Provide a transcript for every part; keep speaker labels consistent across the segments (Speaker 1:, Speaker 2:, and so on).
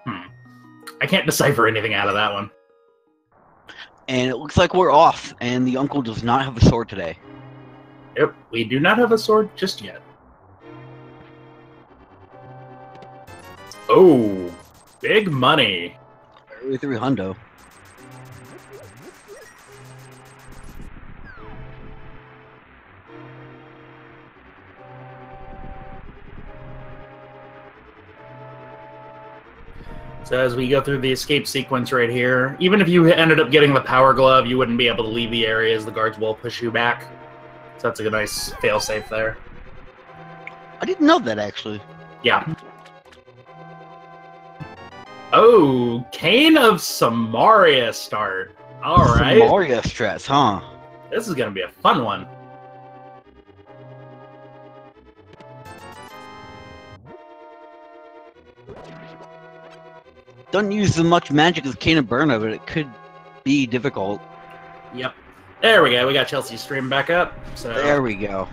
Speaker 1: I can't decipher anything out of that one.
Speaker 2: And it looks like we're off, and the uncle does not have a sword today.
Speaker 1: Yep, we do not have a sword just yet. Oh, big money.
Speaker 2: 300.
Speaker 1: So as we go through the escape sequence right here, even if you ended up getting the power glove, you wouldn't be able to leave the area as the guards will push you back. So that's a nice fail-safe there.
Speaker 2: I didn't know that, actually.
Speaker 1: Yeah. Oh, Cane of Samaria start. All right.
Speaker 2: Samaria stress, huh?
Speaker 1: This is going to be a fun one.
Speaker 2: Don't use as much magic as Cane of Burna, but it could be difficult.
Speaker 1: Yep. There we go. We got Chelsea's stream back up. So
Speaker 2: there we go.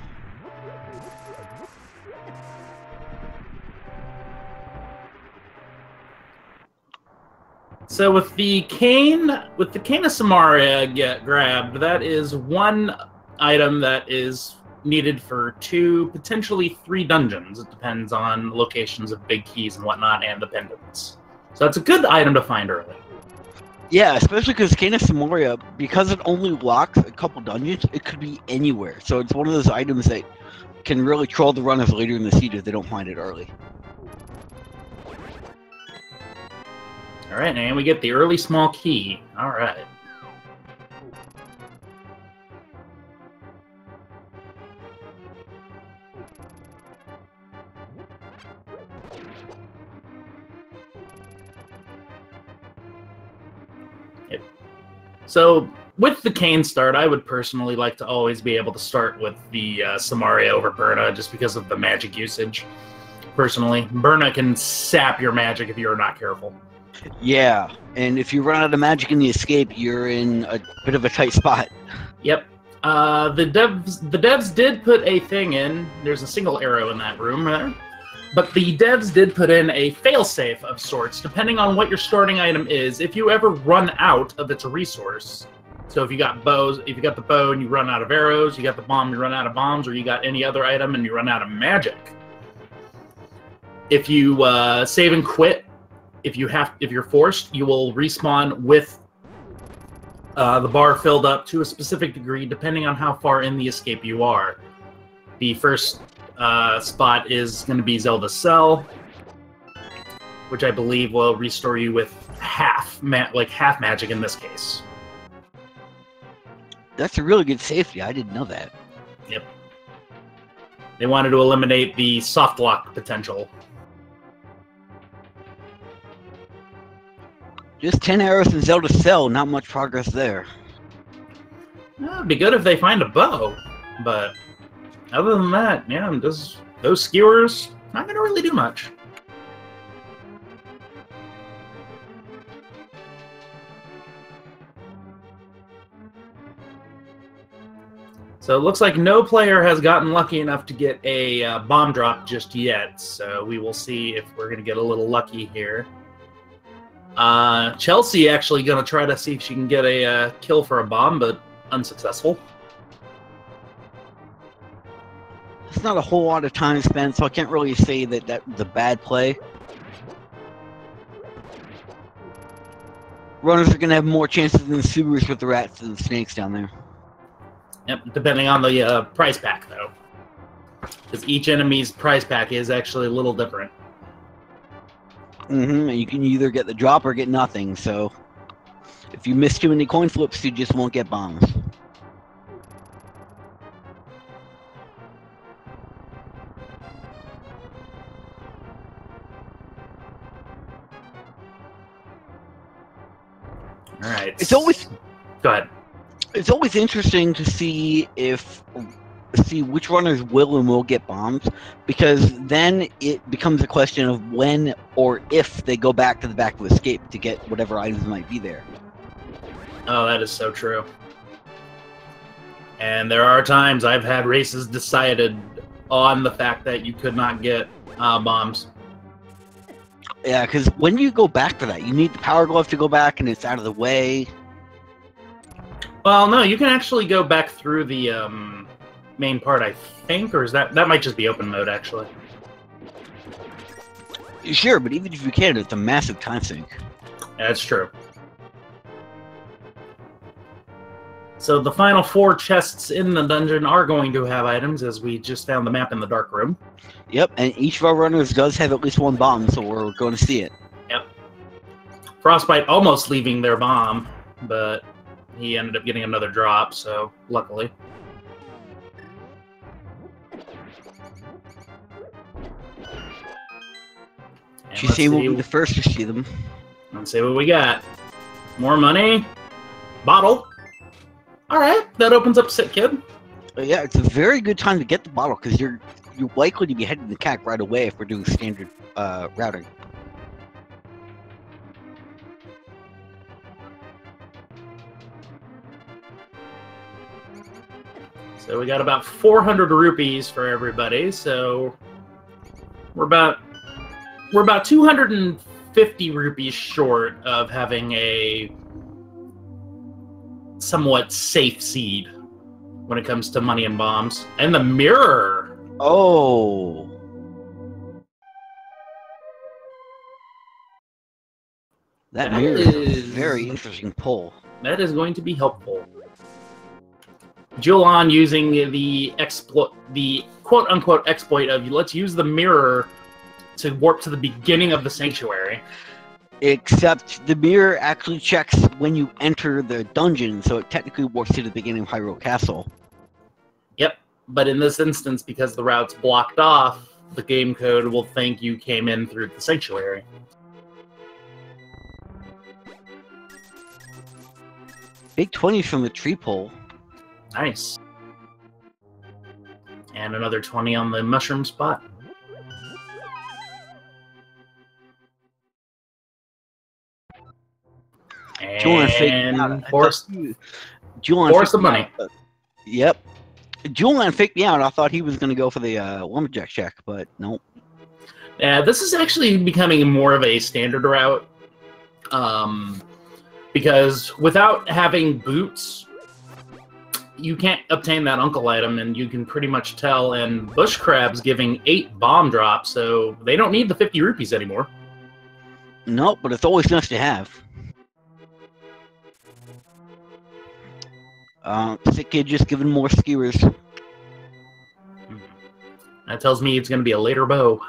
Speaker 1: So with the cane of Samaria get grabbed, that is one item that is needed for 2, potentially 3 dungeons. It depends on locations of big keys and whatnot, and the pendants. So that's a good item to find early.
Speaker 2: Yeah, especially because Cane of Samaria, because it only locks a couple dungeons, it could be anywhere. So it's one of those items that can really troll the runners later in the siege if they don't find it early.
Speaker 1: All right, and we get the early small key. All right. Yep. So with the cane start, I would personally like to always be able to start with the Samaria over Burna, just because of the magic usage. Personally, Burna can sap your magic if you're not careful.
Speaker 2: Yeah, and if you run out of magic in the escape, you're in a bit of a tight spot.
Speaker 1: Yep. The devs did put a thing in. There's a single arrow in that room there. But the devs did put in a failsafe of sorts, depending on what your starting item is. If you ever run out of its resource, so if you got bows, if you got the bow and you run out of arrows, you got the bomb, you run out of bombs, or you got any other item and you run out of magic. If you save and quit, if you're forced, you will respawn with the bar filled up to a specific degree, depending on how far in the escape you are. The first spot is going to be Zelda's Cell, which I believe will restore you with half magic in this case.
Speaker 2: That's a really good safety. I didn't know that.
Speaker 1: Yep. They wanted to eliminate the soft lock potential.
Speaker 2: Just 10 arrows in Zelda's Cell, not much progress there.
Speaker 1: It'd be good if they find a bow, but other than that, yeah, those skewers not going to really do much. So it looks like no player has gotten lucky enough to get a bomb drop just yet, so we will see if we're going to get a little lucky here. Chelsea actually going to try to see if she can get a kill for a bomb, but unsuccessful.
Speaker 2: It's not a whole lot of time spent, so I can't really say that that was a bad play. Runners are going to have more chances than Subarus with the rats and the snakes down there.
Speaker 1: Yep, depending on the prize pack, though. Because each enemy's prize pack is actually a little different.
Speaker 2: And you can either get the drop or get nothing, so if you miss too many coin flips, you just won't get bombs.
Speaker 1: All right.
Speaker 2: It's always...
Speaker 1: Go ahead.
Speaker 2: It's always interesting to see which runners will and will get bombs, because then it becomes a question of when or if they go back to the back of escape to get whatever items might be there.
Speaker 1: Oh, that is so true. And there are times I've had races decided on the fact that you could not get bombs.
Speaker 2: Yeah, because when do you go back for that? You need the power glove to go back, and it's out of the way.
Speaker 1: Well, no, you can actually go back through the main part, I think, or is that might just be open mode actually.
Speaker 2: Sure, but even if you can, it's a massive time sink.
Speaker 1: That's true. So the final 4 chests in the dungeon are going to have items, as we just found the map in the dark room.
Speaker 2: Yep, and each of our runners does have at least 1 bomb, so we're going to see it.
Speaker 1: Yep. Frostbite almost leaving their bomb, but he ended up getting another drop, so luckily.
Speaker 2: She will be the first to see them.
Speaker 1: Let's see what we got. More money. Bottle. Alright, that opens up Sick Kid.
Speaker 2: Yeah, it's a very good time to get the bottle, because you're likely to be heading to CAC right away if we're doing standard routing.
Speaker 1: So we got about 400 rupees for everybody, so we're about 250 rupees short of having a somewhat safe seed when it comes to money and bombs. And the mirror!
Speaker 2: Oh! That mirror is a very interesting pull.
Speaker 1: That is going to be helpful. Julian using the quote-unquote exploit of let's use the mirror to warp to the beginning of the sanctuary.
Speaker 2: Except the mirror actually checks when you enter the dungeon, so it technically warps to the beginning of Hyrule Castle.
Speaker 1: Yep, but in this instance, because the route's blocked off, the game code will think you came in through the sanctuary.
Speaker 2: Big 20s from the tree pole.
Speaker 1: Nice. And another 20 on the mushroom spot. And force the money.
Speaker 2: Yep. Julian faked me out. I thought he was going to go for the lumberjack check, but nope.
Speaker 1: Yeah, this is actually becoming more of a standard route. Because without having boots, you can't obtain that uncle item, and you can pretty much tell. And Bush Crab's giving 8 bomb drops, so they don't need the 50 rupees anymore.
Speaker 2: Nope, but it's always nice to have. Sick Kid just giving more skewers.
Speaker 1: That tells me it's going to be a later bow.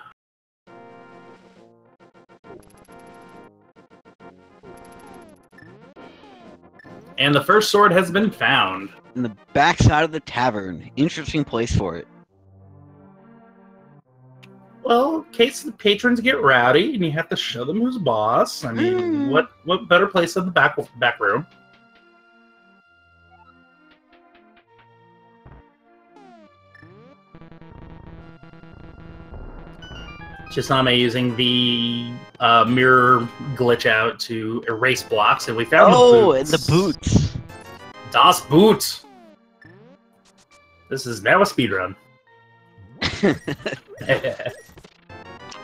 Speaker 1: And the first sword has been found.
Speaker 2: In the backside of the tavern. Interesting place for it.
Speaker 1: Well, in case the patrons get rowdy and you have to show them who's boss. I mean, what better place than the back room? Chisame using the mirror glitch out to erase blocks, and we found the boots.
Speaker 2: And the boots.
Speaker 1: Das Boot! This is now a speedrun.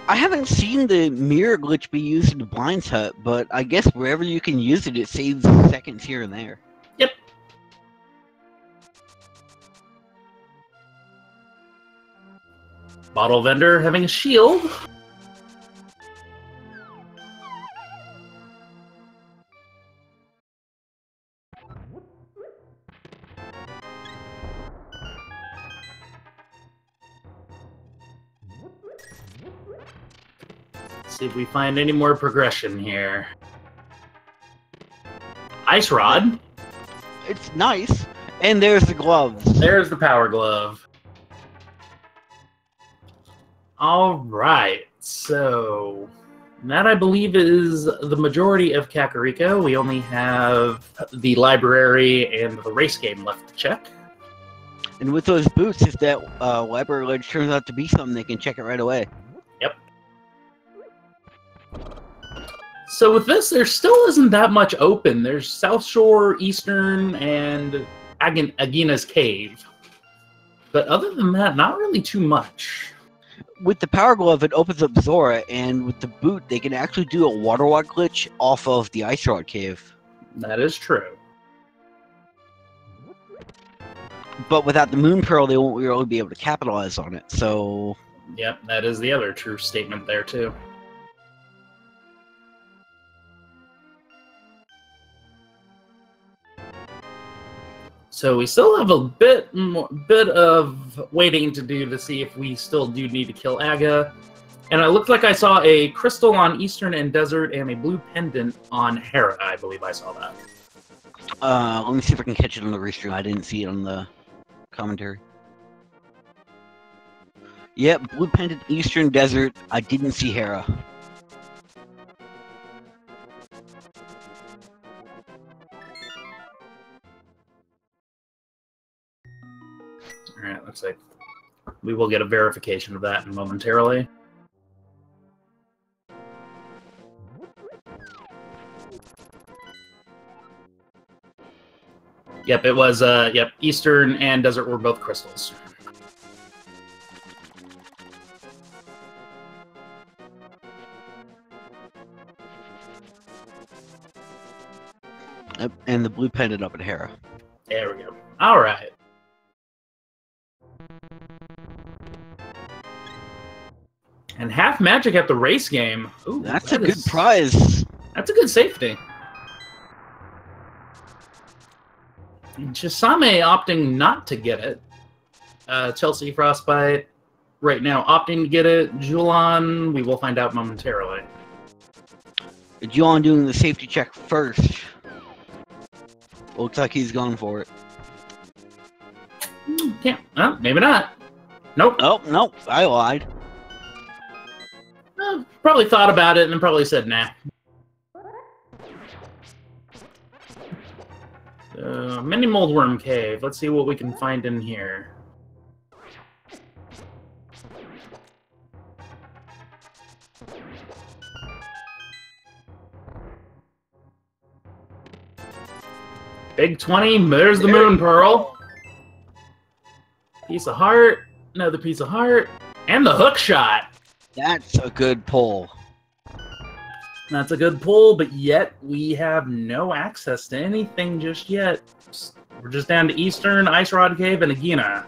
Speaker 2: I haven't seen the mirror glitch be used in the Blind's Hut, but I guess wherever you can use it, it saves seconds here and there.
Speaker 1: Yep. Bottle vendor having a shield. Let's see if we find any more progression here. Ice rod.
Speaker 2: It's nice. And there's the gloves.
Speaker 1: There's the power glove. All right, so that I believe is the majority of Kakariko. We only have the library and the race game left to check.
Speaker 2: And with those boots, if that library ledge turns out to be something, they can check it right away.
Speaker 1: Yep. So with this, there still isn't that much open. There's South Shore, Eastern, and Agina's Cave. But other than that, not really too much.
Speaker 2: with the Power Glove, it opens up Zora, and with the boot, they can actually do a water walk glitch off of the Ice Rod Cave.
Speaker 1: That is true.
Speaker 2: But without the Moon Pearl, they won't really be able to capitalize on it. So,
Speaker 1: Yep, that is the other true statement there, too. So we still have a bit of waiting to do to see if we still do need to kill Aga. And it looked like I saw a crystal on Eastern and Desert and a blue pendant on Hera. I believe I saw that.
Speaker 2: let me see if I can catch it on the restream. I didn't see it on the commentary. Yep, blue pendant, Eastern Desert. I didn't see Hera.
Speaker 1: Alright, looks like we will get a verification of that momentarily. Yep, it was, yep, Eastern and Desert were both crystals.
Speaker 2: Yep, and the blue pendant up at Hera.
Speaker 1: There we go. Alright. And half magic at the race game. Ooh,
Speaker 2: That's a good prize.
Speaker 1: That's a good safety. Chisame opting not to get it. Chelsea Frostbite right now opting to get it. Julian, we will find out momentarily.
Speaker 2: Julian doing the safety check first. Looks like he's going for it.
Speaker 1: Can't. Well, maybe not. Nope.
Speaker 2: Oh, nope. I lied.
Speaker 1: Probably thought about it and then probably said nah. Mini Moldworm Cave. Let's see what we can find in here. Big 20. There's the Moon Pearl. Piece of heart. Another piece of heart. And the hook shot.
Speaker 2: That's a good pull.
Speaker 1: That's a good pull, but yet we have no access to anything just yet. We're just down to Eastern, Ice Rod Cave, and Agina.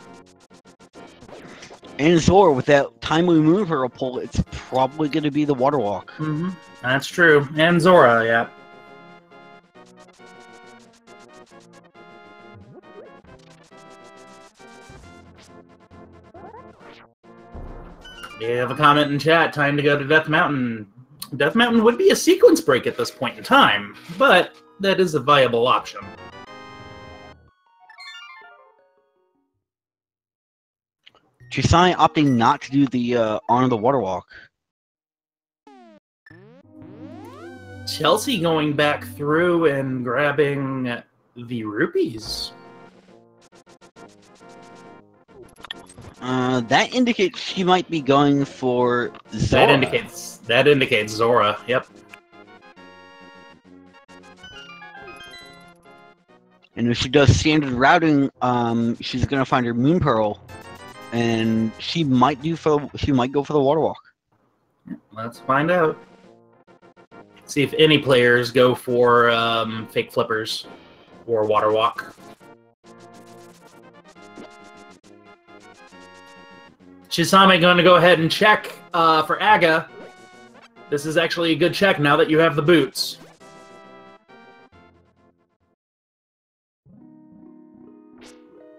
Speaker 2: And Zora, with that timely Moon Pearl pull, it's probably going to be the Water Walk.
Speaker 1: Mm-hmm. That's true. And Zora, yeah. We have a comment in chat. Time to go to Death Mountain. Death Mountain would be a sequence break at this point in time, but that is a viable option.
Speaker 2: Chisame opting not to do the Honor the Water Walk.
Speaker 1: Chelsea going back through and grabbing the rupees.
Speaker 2: That indicates she might be going for Zora.
Speaker 1: That indicates Zora. Yep.
Speaker 2: And if she does standard routing, she's gonna find her Moon Pearl, and she might go for the Water Walk.
Speaker 1: Let's find out. See if any players go for fake flippers or Water Walk. Chisame going to go ahead and check for Aga. This is actually a good check now that you have the boots.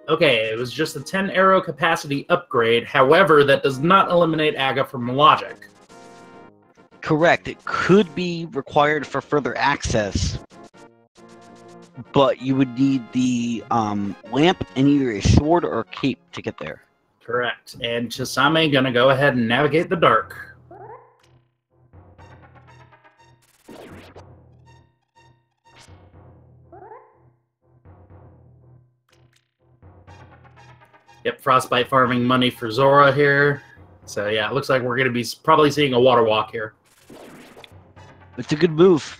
Speaker 1: Okay, it was just a 10 arrow capacity upgrade. However, that does not eliminate Aga from logic.
Speaker 2: Correct. It could be required for further access, but you would need the lamp and either a sword or a cape to get there.
Speaker 1: Correct. And Chisame gonna go ahead and navigate the dark. Yep, Frostbite farming money for Zora here. So yeah, it looks like we're gonna be probably seeing a Water Walk here.
Speaker 2: It's a good move.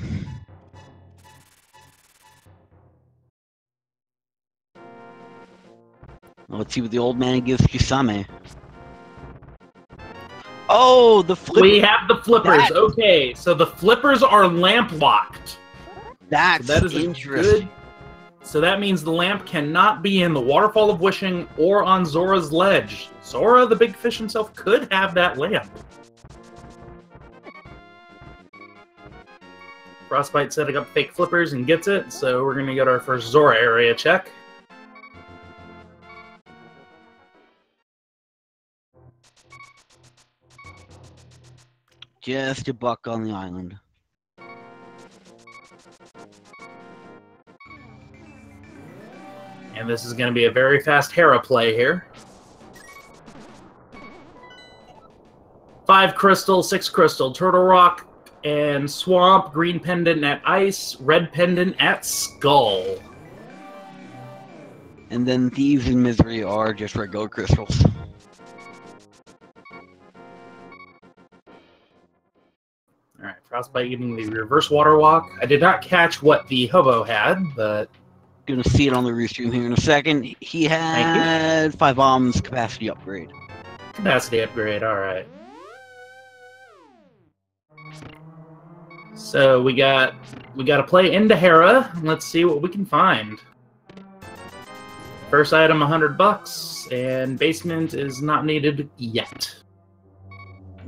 Speaker 2: Let's see what the old man gives Chisame. Oh, the flipper.
Speaker 1: We have the flippers. Okay, so the flippers are lamp locked.
Speaker 2: That's
Speaker 1: So that is
Speaker 2: interesting.
Speaker 1: So that means the lamp cannot be in the Waterfall of Wishing or on Zora's Ledge. Zora, the big fish himself, could have that lamp. Frostbite setting up fake flippers and gets it, so we're going to get our first Zora area check.
Speaker 2: Just a buck on the island.
Speaker 1: And this is going to be a very fast Hera play here. 5 crystal, 6 crystal, Turtle Rock and Swamp, green pendant at Ice, red pendant at Skull.
Speaker 2: And then Thieves and Misery are just regular crystals.
Speaker 1: Alright, Frostbite getting the reverse water walk. I did not catch what the hobo had, but...
Speaker 2: Gonna see it on the restream here in a second. He had 5 bombs capacity upgrade.
Speaker 1: Capacity upgrade, alright. So we got to play into Hera. Let's see what we can find. First item, $100, and basement is not needed yet.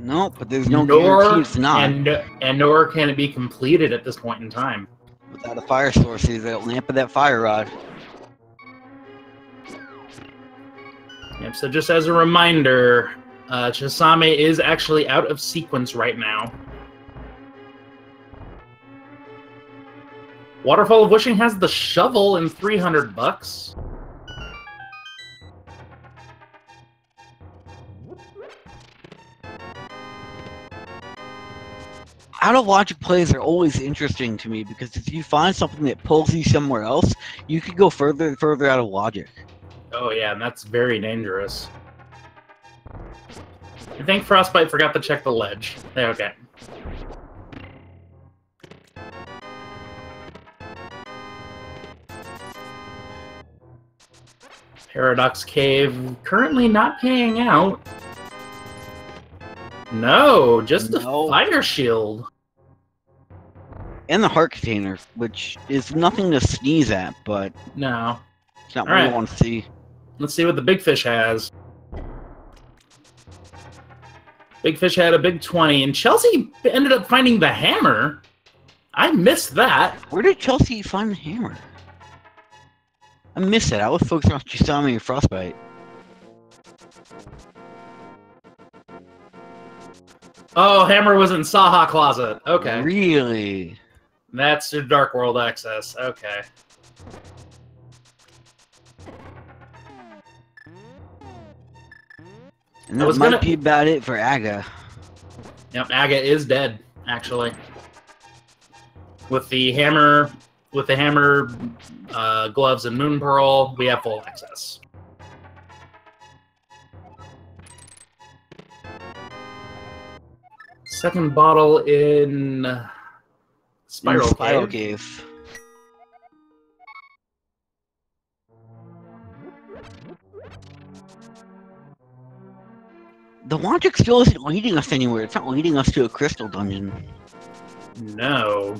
Speaker 2: Nope, but there's no guarantee it's not.
Speaker 1: And nor can it be completed at this point in time.
Speaker 2: Without a fire source, there's that lamp of that fire rod.
Speaker 1: Yep, so just as a reminder, Chisame is actually out of sequence right now. Waterfall of Wishing has the shovel and $300.
Speaker 2: Out of logic plays are always interesting to me because if you find something that pulls you somewhere else, you could go further and further out of logic.
Speaker 1: Oh yeah, and that's very dangerous. I think Frostbite forgot to check the ledge. Okay. Paradox Cave currently not paying out. No, just a fire shield.
Speaker 2: And the heart container, which is nothing to sneeze at, but
Speaker 1: no,
Speaker 2: it's not what you want to see.
Speaker 1: Let's see what the big fish has. Big fish had a big 20, and Chelsea ended up finding the hammer. I missed that.
Speaker 2: Where did Chelsea find the hammer? I missed it. I was focused on Chisame and Frostbite.
Speaker 1: Oh, hammer was in Saha closet. Okay.
Speaker 2: Really?
Speaker 1: That's your Dark World access. Okay.
Speaker 2: And that might be about it for Aga.
Speaker 1: Yep, Aga is dead, actually. With the hammer, gloves, and Moon Pearl, we have full access. Second bottle in Spiral Cave.
Speaker 2: The logic still isn't leading us anywhere. It's not leading us to a crystal dungeon.
Speaker 1: No.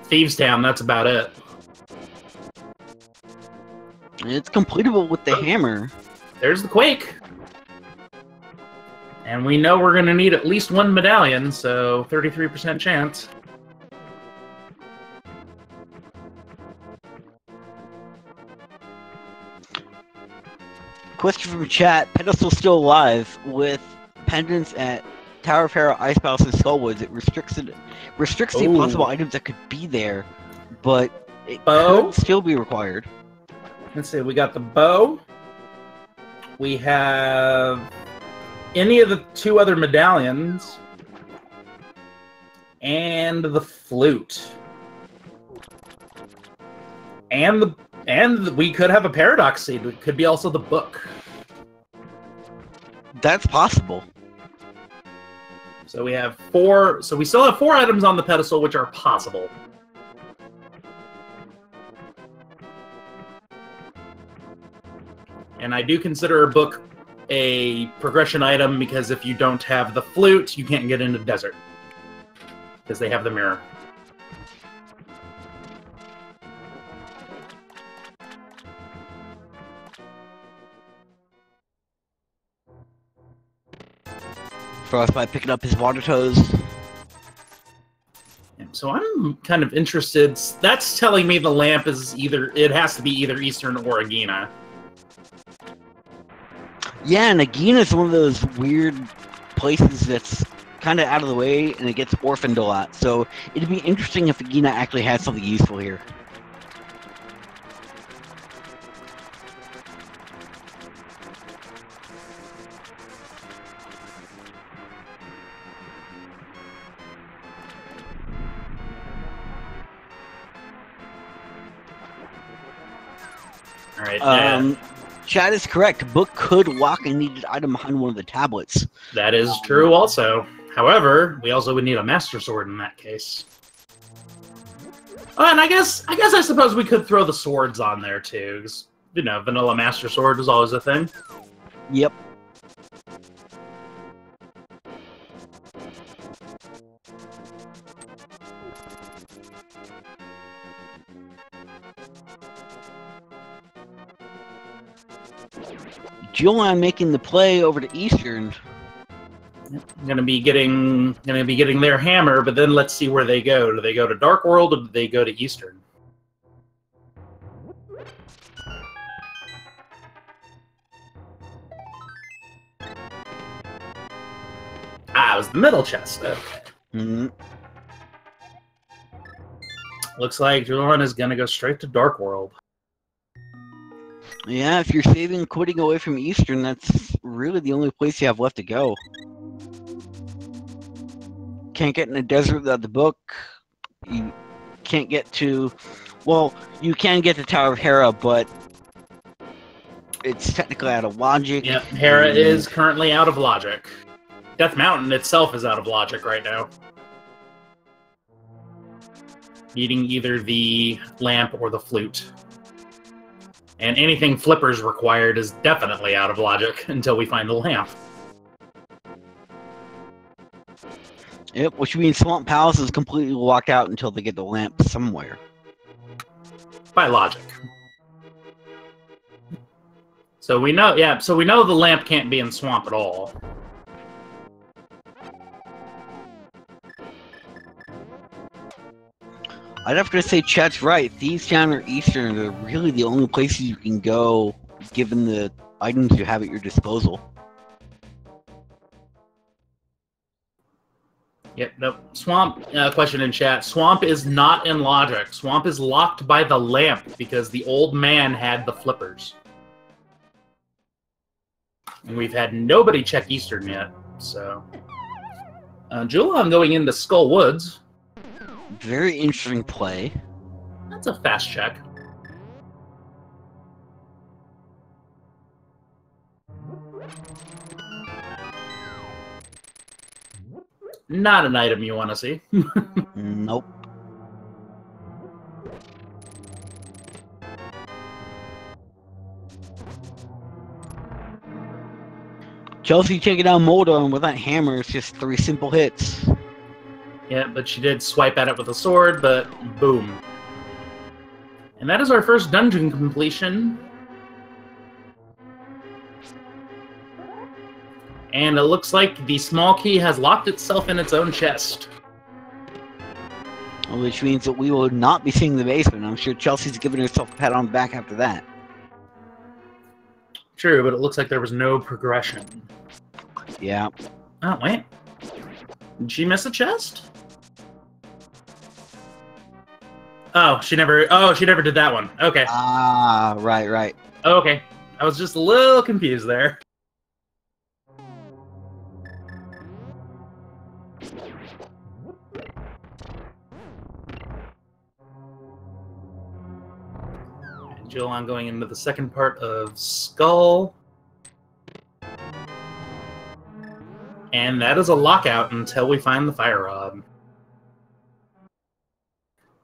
Speaker 1: Thieves Town, that's about it.
Speaker 2: It's completable with the hammer.
Speaker 1: There's the Quake. And we know we're going to need at least 1 medallion, so 33% chance.
Speaker 2: Question from chat. Pedestal's still alive with pendants at Tower of Hera, Ice Palace, and Skullwoods. It restricts the possible items that could be there, but it could still be required.
Speaker 1: Let's see, we got the bow. We have any of the 2 other medallions. And the flute. And we could have a paradox seed. It could be also the book.
Speaker 2: That's possible.
Speaker 1: So we have 4. So we still have 4 items on the pedestal, which are possible. And I do consider a book a progression item because if you don't have the flute, you can't get into desert because they have the mirror.
Speaker 2: Frostbite picking up his water toes.
Speaker 1: So I'm kind of interested. That's telling me the lamp is it has to be either Eastern or Agena.
Speaker 2: Yeah, and Agena is one of those weird places that's kind of out of the way, and it gets orphaned a lot. So it'd be interesting if Agena actually had something useful here.
Speaker 1: All right.
Speaker 2: Chad is correct. Book could lock a needed item behind one of the tablets.
Speaker 1: That is true also. However, we also would need a Master Sword in that case. Oh, and I suppose we could throw the swords on there too, because, you know, vanilla Master Sword is always a thing.
Speaker 2: Yep. Julian making the play over to Eastern.
Speaker 1: Gonna be getting their hammer, but then let's see where they go. Do they go to Dark World or do they go to Eastern? Ah, it was the middle chest. Okay.
Speaker 2: Mm-hmm.
Speaker 1: Looks like Julian is gonna go straight to Dark World.
Speaker 2: Yeah, if you're saving quitting away from Eastern, that's really the only place you have left to go. Can't get in the desert without the book. You can't get to... Well, you can get to Tower of Hera, but it's technically out of logic.
Speaker 1: Yep, Hera is currently out of logic. Death Mountain itself is out of logic right now. Needing either the lamp or the flute. And anything Flipper's required is definitely out of logic until we find the lamp.
Speaker 2: Yep, which means Swamp Palace is completely locked out until they get the lamp somewhere.
Speaker 1: By logic. So we know, yeah, so we know the lamp can't be in Swamp at all.
Speaker 2: I'd have to say Chet's right. Thieves Town or Eastern are really the only places you can go, given the items you have at your disposal.
Speaker 1: Yep, nope. Swamp, question in chat. Swamp is not in logic. Swamp is locked by the lamp because the old man had the flippers. And we've had nobody check Eastern yet, so... Julian going into Skull Woods.
Speaker 2: Very interesting play.
Speaker 1: That's a fast check. Not an item you want to see.
Speaker 2: Nope. Chelsea taking down Moldo, and with that hammer, it's just 3 simple hits.
Speaker 1: Yeah, but she did swipe at it with a sword, but boom. And that is our first dungeon completion. And it looks like the small key has locked itself in its own chest.
Speaker 2: Which means that we will not be seeing the basement. I'm sure Chelsea's giving herself a pat on the back after that.
Speaker 1: True, but it looks like there was no progression.
Speaker 2: Yeah.
Speaker 1: Oh, wait. Did she miss a chest? Oh, she never did that one. Okay.
Speaker 2: Ah, right.
Speaker 1: Okay. I was just a little confused there. And Julian going into the second part of Skull. And that is a lockout until we find the fire rod.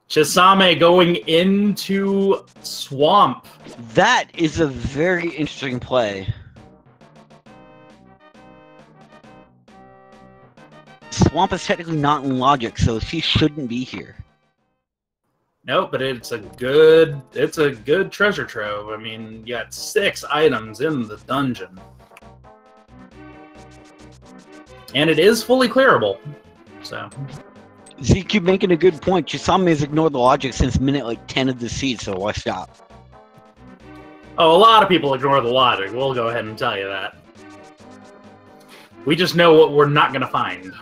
Speaker 1: Chisame going into Swamp.
Speaker 2: That is a very interesting play. Swamp is technically not in logic, so she shouldn't be here.
Speaker 1: Nope, but it's a good treasure trove. I mean, you got 6 items in the dungeon. And it is fully clearable. So
Speaker 2: You keep making a good point. Chisame has ignored the logic since minute like 10 of the seed, so why stop?
Speaker 1: Oh, a lot of people ignore the logic. We'll go ahead and tell you that. We just know what we're not going to find.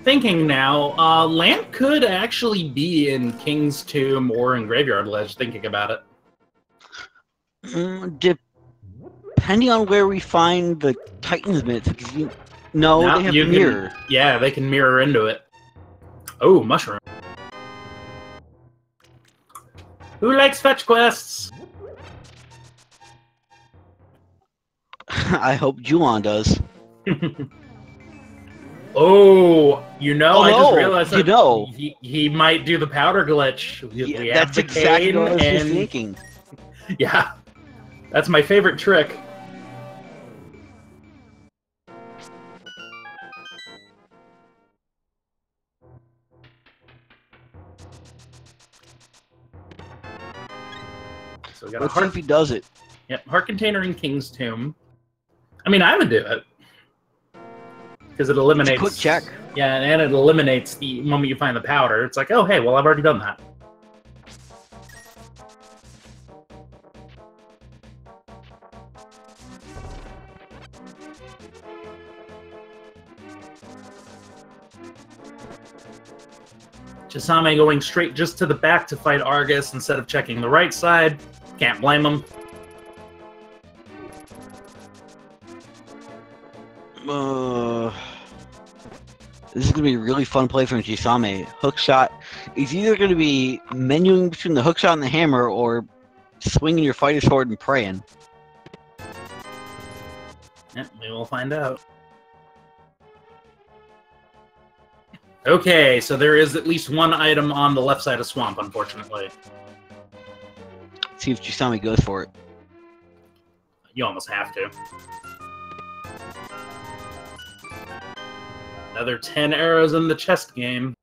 Speaker 1: Thinking now, Lamp could actually be in King's Tomb or in Graveyard Ledge, thinking about it.
Speaker 2: Depending on where we find the Titans bits, because they have mirror.
Speaker 1: Yeah, they can mirror into it. Oh, mushroom. Who likes fetch quests?
Speaker 2: I hope Juon does.
Speaker 1: Oh, I just realized that he might do the powder glitch.
Speaker 2: Yeah, that's exactly what I was just thinking.
Speaker 1: Yeah, that's my favorite trick. So we got
Speaker 2: Let's see if he does it.
Speaker 1: Yep, heart container in King's Tomb. I mean, I would do it. Because it eliminates...
Speaker 2: Quick check.
Speaker 1: Yeah, and it eliminates the moment you find the powder. It's like, oh, hey, well, I've already done that. Chisame going straight just to the back to fight Argus instead of checking the right side. Can't blame him.
Speaker 2: This is going to be a really fun play from Chisame. Hookshot is either going to be menuing between the hookshot and the hammer or swinging your fighter sword and praying.
Speaker 1: Yep, we will find out. Okay, so there is at least one item on the left side of Swamp, unfortunately.
Speaker 2: See if Chisame goes for it.
Speaker 1: You almost have to. Another 10 arrows in the chest game.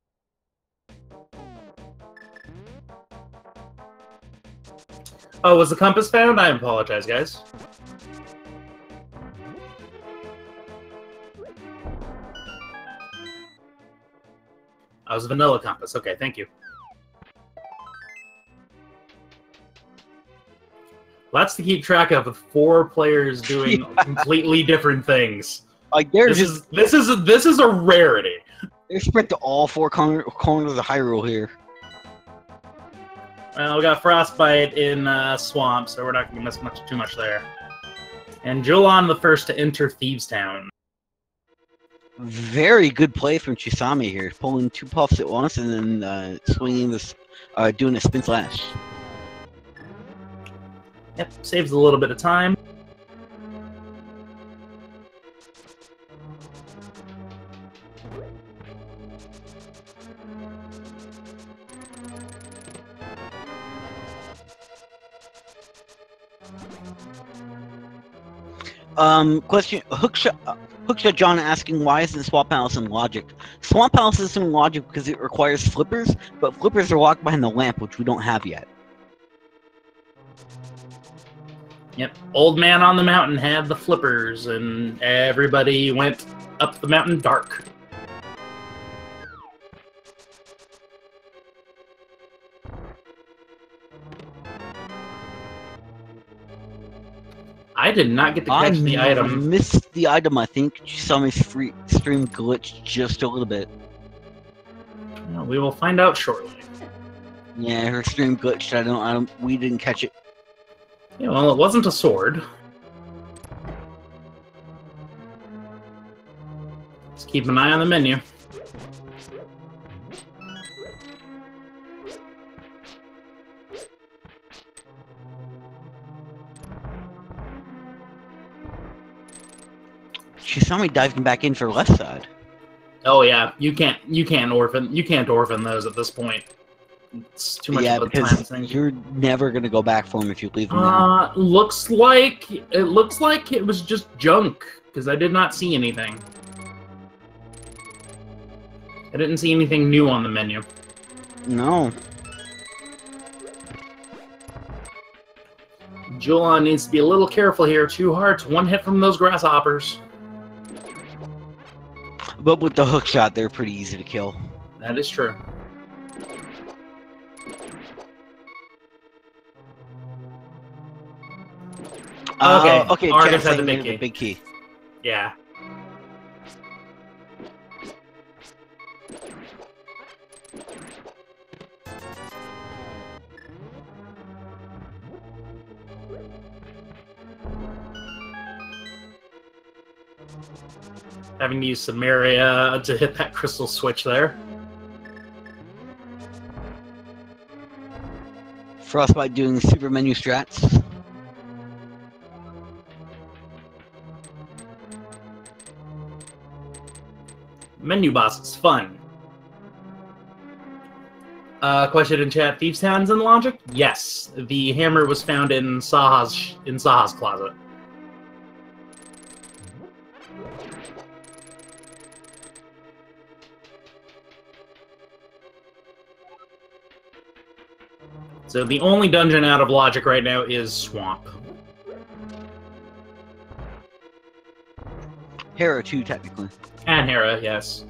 Speaker 1: Oh, was the compass found? I apologize, guys. I was a vanilla compass. Okay, thank you. Lots to keep track of with 4 players doing completely different things.
Speaker 2: Like
Speaker 1: this is a rarity.
Speaker 2: They're spread to all 4 corners of Hyrule here.
Speaker 1: Well, we got Frostbite in Swamp, so we're not going to miss too much there. And Juon the first to enter Thieves Town.
Speaker 2: Very good play from Chisame here, pulling 2 puffs at once and then swinging this, doing a spin slash.
Speaker 1: Yep, saves a little bit of time.
Speaker 2: Question, Hookshot John asking, why isn't Swamp Palace in logic? Swamp Palace is in logic because it requires flippers, but flippers are locked behind the lamp, which we don't have yet.
Speaker 1: Yep, Old Man on the Mountain had the flippers, and everybody went up the mountain dark. I did not get to catch the item.
Speaker 2: I missed the item, I think. Chisame's stream glitched just a little bit.
Speaker 1: Well, we will find out shortly.
Speaker 2: Yeah, her stream glitched. We didn't catch it.
Speaker 1: Yeah, well, it wasn't a sword. Let's keep an eye on the menu.
Speaker 2: Chisame diving back in for left side.
Speaker 1: Oh yeah, you can't orphan those at this point. It's too much
Speaker 2: Yeah,
Speaker 1: of a
Speaker 2: because
Speaker 1: time thing.
Speaker 2: you're never gonna go back for them if you leave them there.
Speaker 1: Looks like it was just junk because I did not see anything. I didn't see anything new on the menu.
Speaker 2: No.
Speaker 1: Julon needs to be a little careful here. 2 hearts, 1 hit from those grasshoppers.
Speaker 2: But with the hook shot, they're pretty easy to kill.
Speaker 1: That is true.
Speaker 2: Okay.
Speaker 1: Argus
Speaker 2: Chat
Speaker 1: had
Speaker 2: saying
Speaker 1: the big key.
Speaker 2: key.
Speaker 1: Yeah. Having to use Samaria to hit that crystal switch there.
Speaker 2: Frostbite doing super menu strats.
Speaker 1: Menu boss is fun. Question in chat: Thieves' Hands in logic? Yes, the hammer was found in Saha's closet. So the only dungeon out of logic right now is Swamp.
Speaker 2: Hera too, technically.
Speaker 1: And Hera, yes.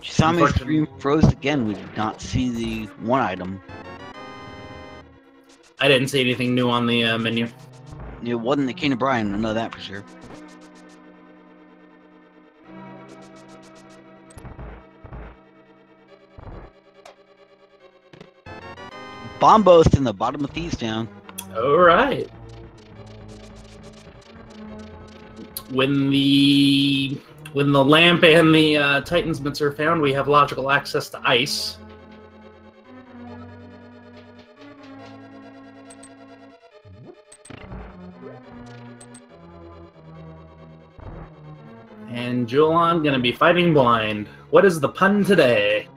Speaker 2: Sami's stream froze again. We did not see the one item.
Speaker 1: I didn't see anything new on the menu.
Speaker 2: It wasn't the King of Brian, I know that for sure. Bombos in the bottom of Thieves Town.
Speaker 1: All right. When the lamp and the Titan's mitts are found, we have logical access to ice. And Julon gonna be fighting blind. What is the pun today?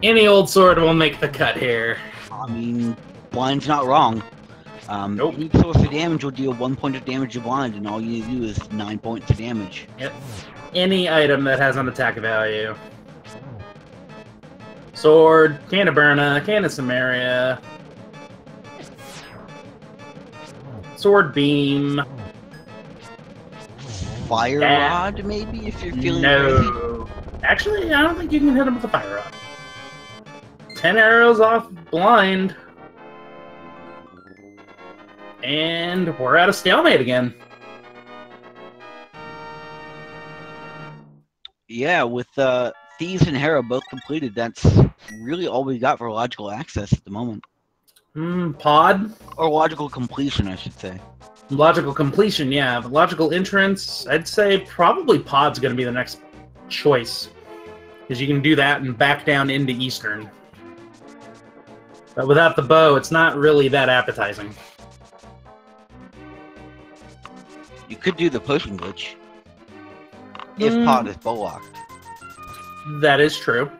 Speaker 1: Any old sword will make the cut here.
Speaker 2: I mean, blind's not wrong.
Speaker 1: Nope.
Speaker 2: Any source of damage will deal 1 point of damage to blind, and all you need to do is 9 points of damage.
Speaker 1: Yep. Any item that has an attack value. Sword, can of Burna, can of Samaria. Sword beam.
Speaker 2: Fire rod, maybe, if you're feeling
Speaker 1: No. Actually, I don't think you can hit him with a fire rod. 10 arrows off blind. And we're at a stalemate again.
Speaker 2: Yeah, with Thieves and Hera both completed, that's really all we got for logical access at the moment.
Speaker 1: Pod?
Speaker 2: Or logical completion, I should say.
Speaker 1: Logical completion, yeah. But logical entrance, I'd say probably Pod's going to be the next choice. Because you can do that and back down into Eastern. But without the bow, it's not really that appetizing.
Speaker 2: You could do the potion glitch. If Pod is bow locked.
Speaker 1: That is true.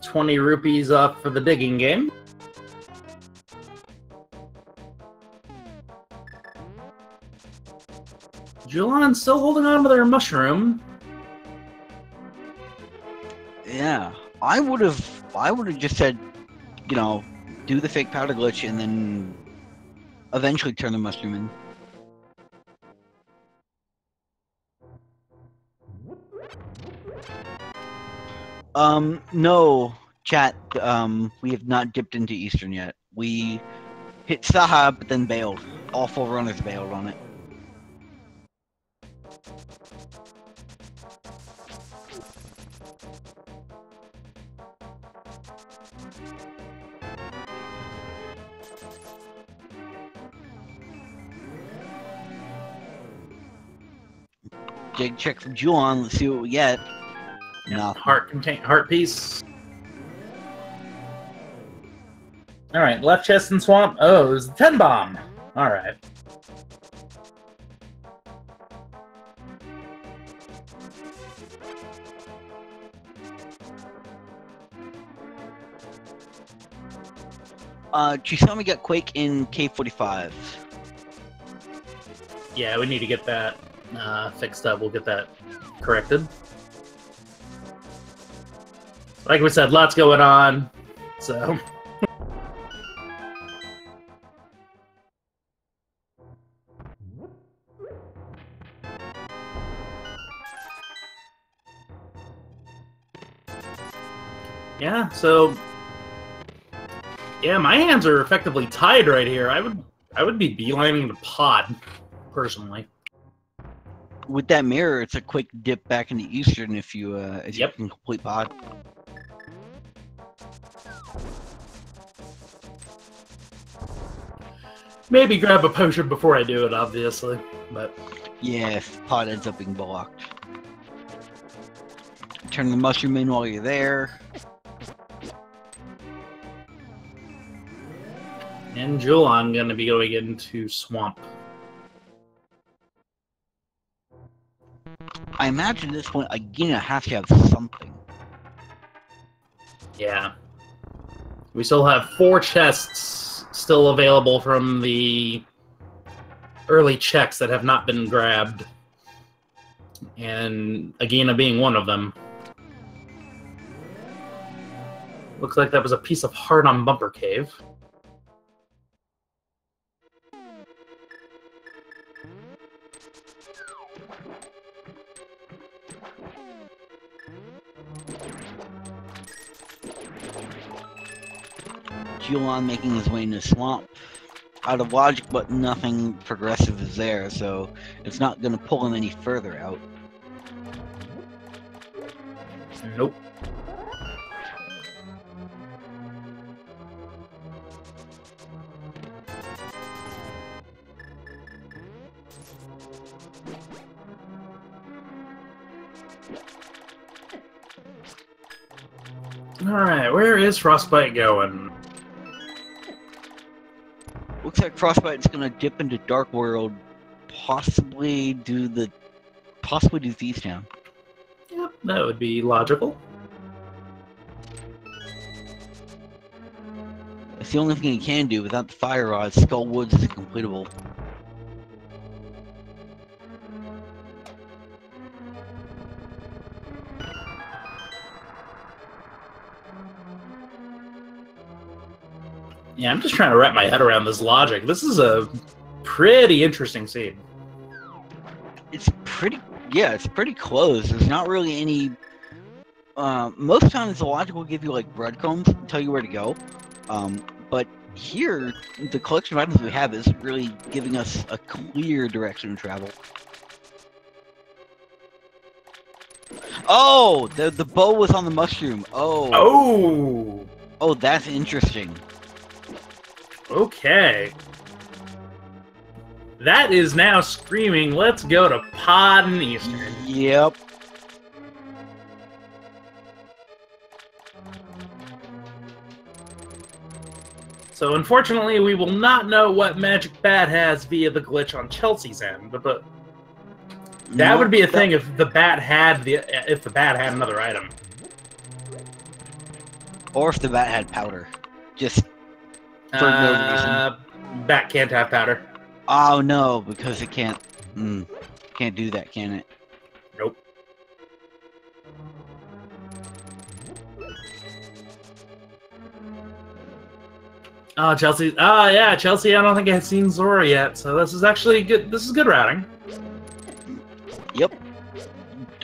Speaker 1: ₹20 off for the digging game. Julon's still holding on to their mushroom.
Speaker 2: Yeah, I would have just said, you know, do the fake powder glitch and then eventually turn the mushroom in. No, chat, we have not dipped into Eastern yet. We hit Saha, but then bailed. All 4 runners bailed on it. dig check from Juon. Let's see what we get.
Speaker 1: Yeah, heart piece. All right, left chest and swamp. Oh, it was the 10 bomb. All right.
Speaker 2: Chisame got Quake in K45.
Speaker 1: Yeah, we need to get that fixed up. We'll get that corrected. Like we said, lots going on, so... Yeah, so... Yeah, my hands are effectively tied right here. I would be beelining the pod, personally.
Speaker 2: With that mirror, it's a quick dip back into Eastern if you as you can complete pod.
Speaker 1: Maybe grab a potion before I do it, obviously, but...
Speaker 2: Yeah, if pod ends up being blocked. Turn the mushroom in while you're there.
Speaker 1: And Jewel, I'm going to be going into Swamp.
Speaker 2: I imagine this one, again, has to have something.
Speaker 1: Yeah. We still have 4 chests still available from the early checks that have not been grabbed. And Agena being one of them. Looks like that was a piece of heart on Bumper Cave.
Speaker 2: Julon making his way into Swamp. Out of logic, but nothing progressive is there, so it's not going to pull him any further out.
Speaker 1: Nope. Alright, where is Frostbite going?
Speaker 2: Looks like Frostbite's gonna dip into Dark World, possibly do Thief Town.
Speaker 1: Yep, that would be logical.
Speaker 2: It's the only thing he can do without the Fire Rod. Skull Woods is incompletable.
Speaker 1: Yeah, I'm just trying to wrap my head around this logic. This is a pretty interesting scene.
Speaker 2: It's pretty close. There's not really any... most times the logic will give you, like, breadcrumbs and tell you where to go. But here, the collection of items we have is really giving us a clear direction to travel. Oh! The bow was on the mushroom. Oh!
Speaker 1: Oh!
Speaker 2: Oh, that's interesting.
Speaker 1: Okay. That is now screaming, let's go to Pod and Eastern.
Speaker 2: Yep.
Speaker 1: So unfortunately, we will not know what Magic Bat has via the glitch on Chelsea's end, but that would be a thing if the bat had another item.
Speaker 2: Or if the bat had powder. Just for no reason.
Speaker 1: Bat can't have powder.
Speaker 2: Oh no, because it can't. Can't do that, can it?
Speaker 1: Nope. Oh, Chelsea. Oh, yeah, Chelsea. I don't think I've seen Zora yet, so this is actually good. This is good routing.
Speaker 2: Yep.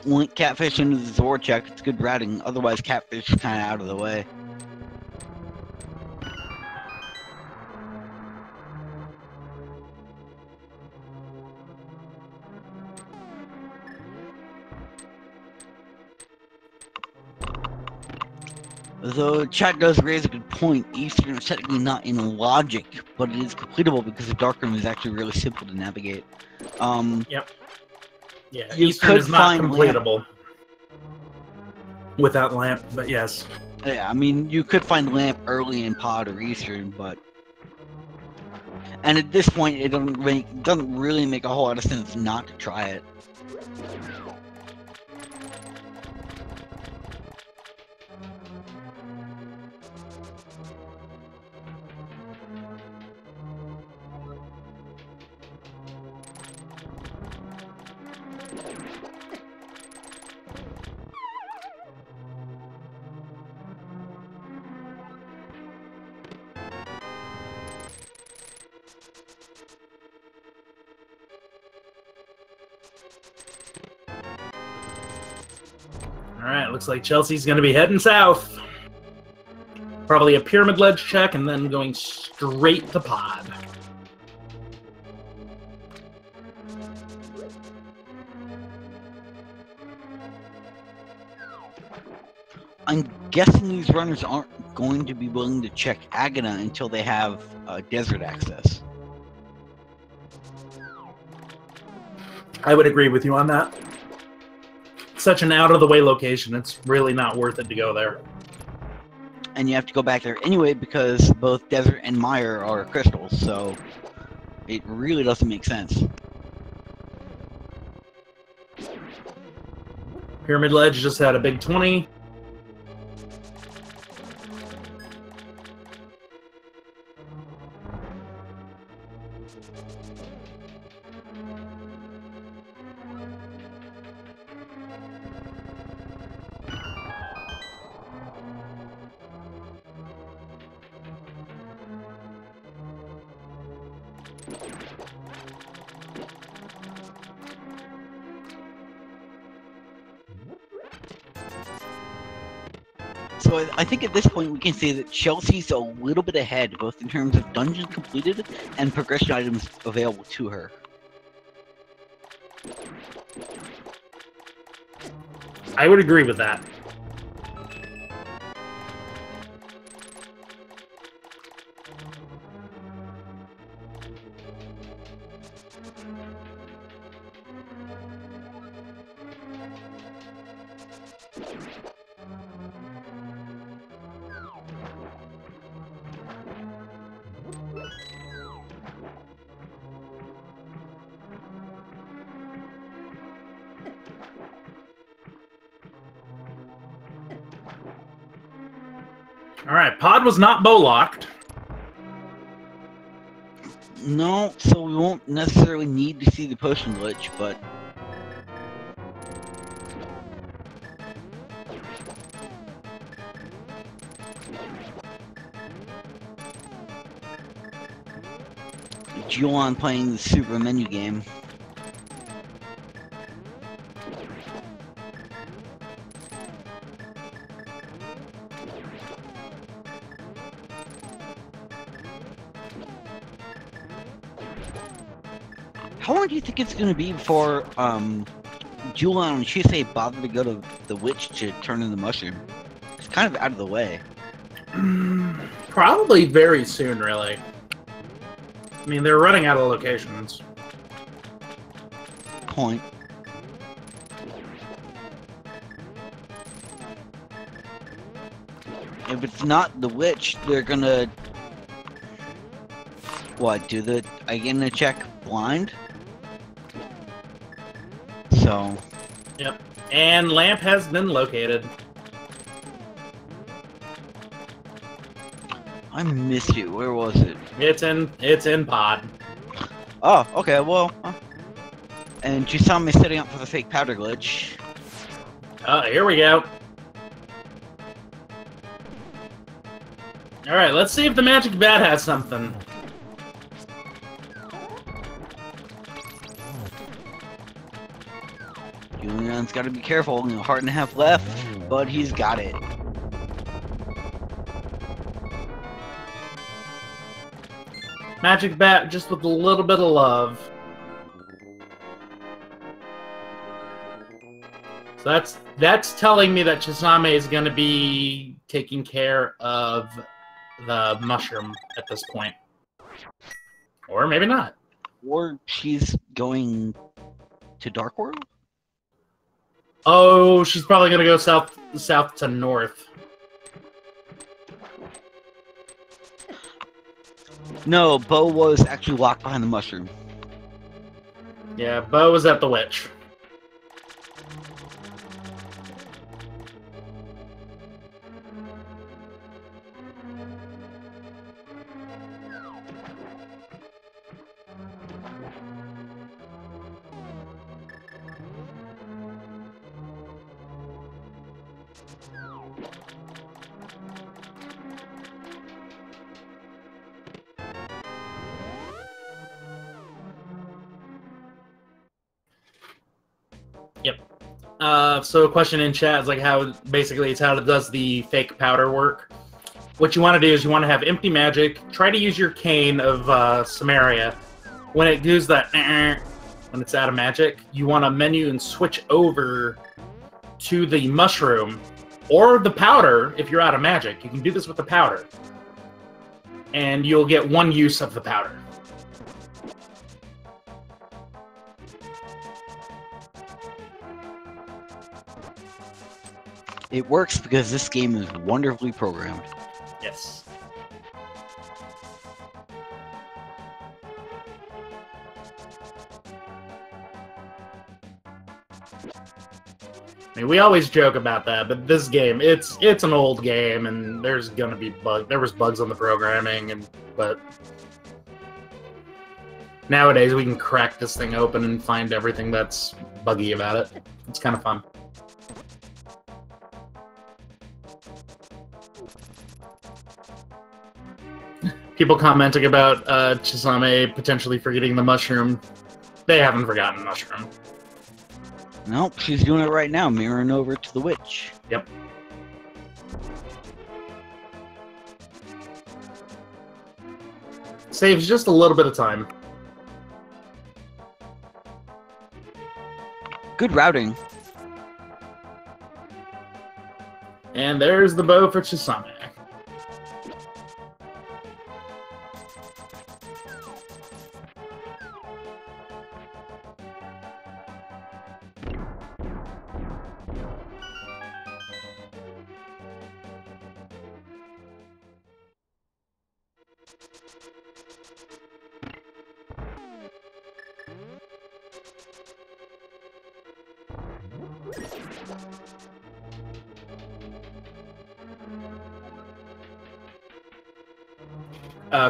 Speaker 2: Link Catfish into the Zora check. It's good routing. Otherwise, Catfish is kind of out of the way. Though chat does raise a good point, Eastern is technically not in logic, but it is completable because the Dark Room is actually really simple to navigate.
Speaker 1: Yep. Yeah,
Speaker 2: You
Speaker 1: Eastern
Speaker 2: could
Speaker 1: is not
Speaker 2: find Lamp.
Speaker 1: completable without Lamp, but yes.
Speaker 2: Yeah, I mean, you could find Lamp early in Pod or Eastern, but... And at this point, it doesn't really make a whole lot of sense not to try it.
Speaker 1: All right, looks like Chelsea's going to be heading south. Probably a pyramid ledge check and then going straight to Pod.
Speaker 2: I'm guessing these runners aren't going to be willing to check Agana until they have desert access.
Speaker 1: I would agree with you on that. Such an out-of-the-way location, it's really not worth it to go there.
Speaker 2: And you have to go back there anyway because both desert and mire are crystals, so it really doesn't make sense.
Speaker 1: Pyramid Ledge just had a big 20.
Speaker 2: So I think at this point we can say that Chelsea's a little bit ahead, both in terms of dungeons completed and progression items available to her.
Speaker 1: I would agree with that. All right, Pod was not bow-locked.
Speaker 2: No, so we won't necessarily need to see the potion glitch, but... Julian playing the super menu game. How long do you think it's going to be before Julian and Chise bother to go to the witch to turn into the mushroom? It's kind of out of the way.
Speaker 1: Probably very soon, really. I mean, they're running out of locations.
Speaker 2: Point. If it's not the witch, they're gonna... What, do the... Are you gonna check blind? So...
Speaker 1: Yep. And Lamp has been located.
Speaker 2: I missed you. Where was it?
Speaker 1: It's in Pod.
Speaker 2: Oh, okay, well... And you saw me setting up for the fake powder glitch.
Speaker 1: Here we go. Alright, let's see if the magic bat has something.
Speaker 2: Julian's got to be careful. You know, heart and a half left, but he's got it.
Speaker 1: Magic bat just with a little bit of love. So that's telling me that Chisame is going to be taking care of the mushroom at this point. Or maybe not.
Speaker 2: Or she's going to Dark World?
Speaker 1: Oh, she's probably gonna go south to north.
Speaker 2: No, Bo was actually locked behind the mushroom.
Speaker 1: Yeah, Bo was at the witch. Yep. So a question in chat is like how does the fake powder work? What you want to do is you want to have empty magic. Try to use your cane of Samaria. When it goes that when it's out of magic, you want to menu and switch over to the mushroom or the powder if you're out of magic. You can do this with the powder, and you'll get one use of the powder.
Speaker 2: It works because this game is wonderfully programmed.
Speaker 1: Yes. I mean, we always joke about that, but this game, it's an old game, and there's gonna be there was bugs on the programming, but nowadays we can crack this thing open and find everything that's buggy about it. It's kind of fun. People commenting about Chisame potentially forgetting the mushroom. They haven't forgotten the mushroom.
Speaker 2: Nope, she's doing it right now, mirroring over to the witch.
Speaker 1: Yep. Saves just a little bit of time.
Speaker 2: Good routing.
Speaker 1: And there's the bow for Chisame.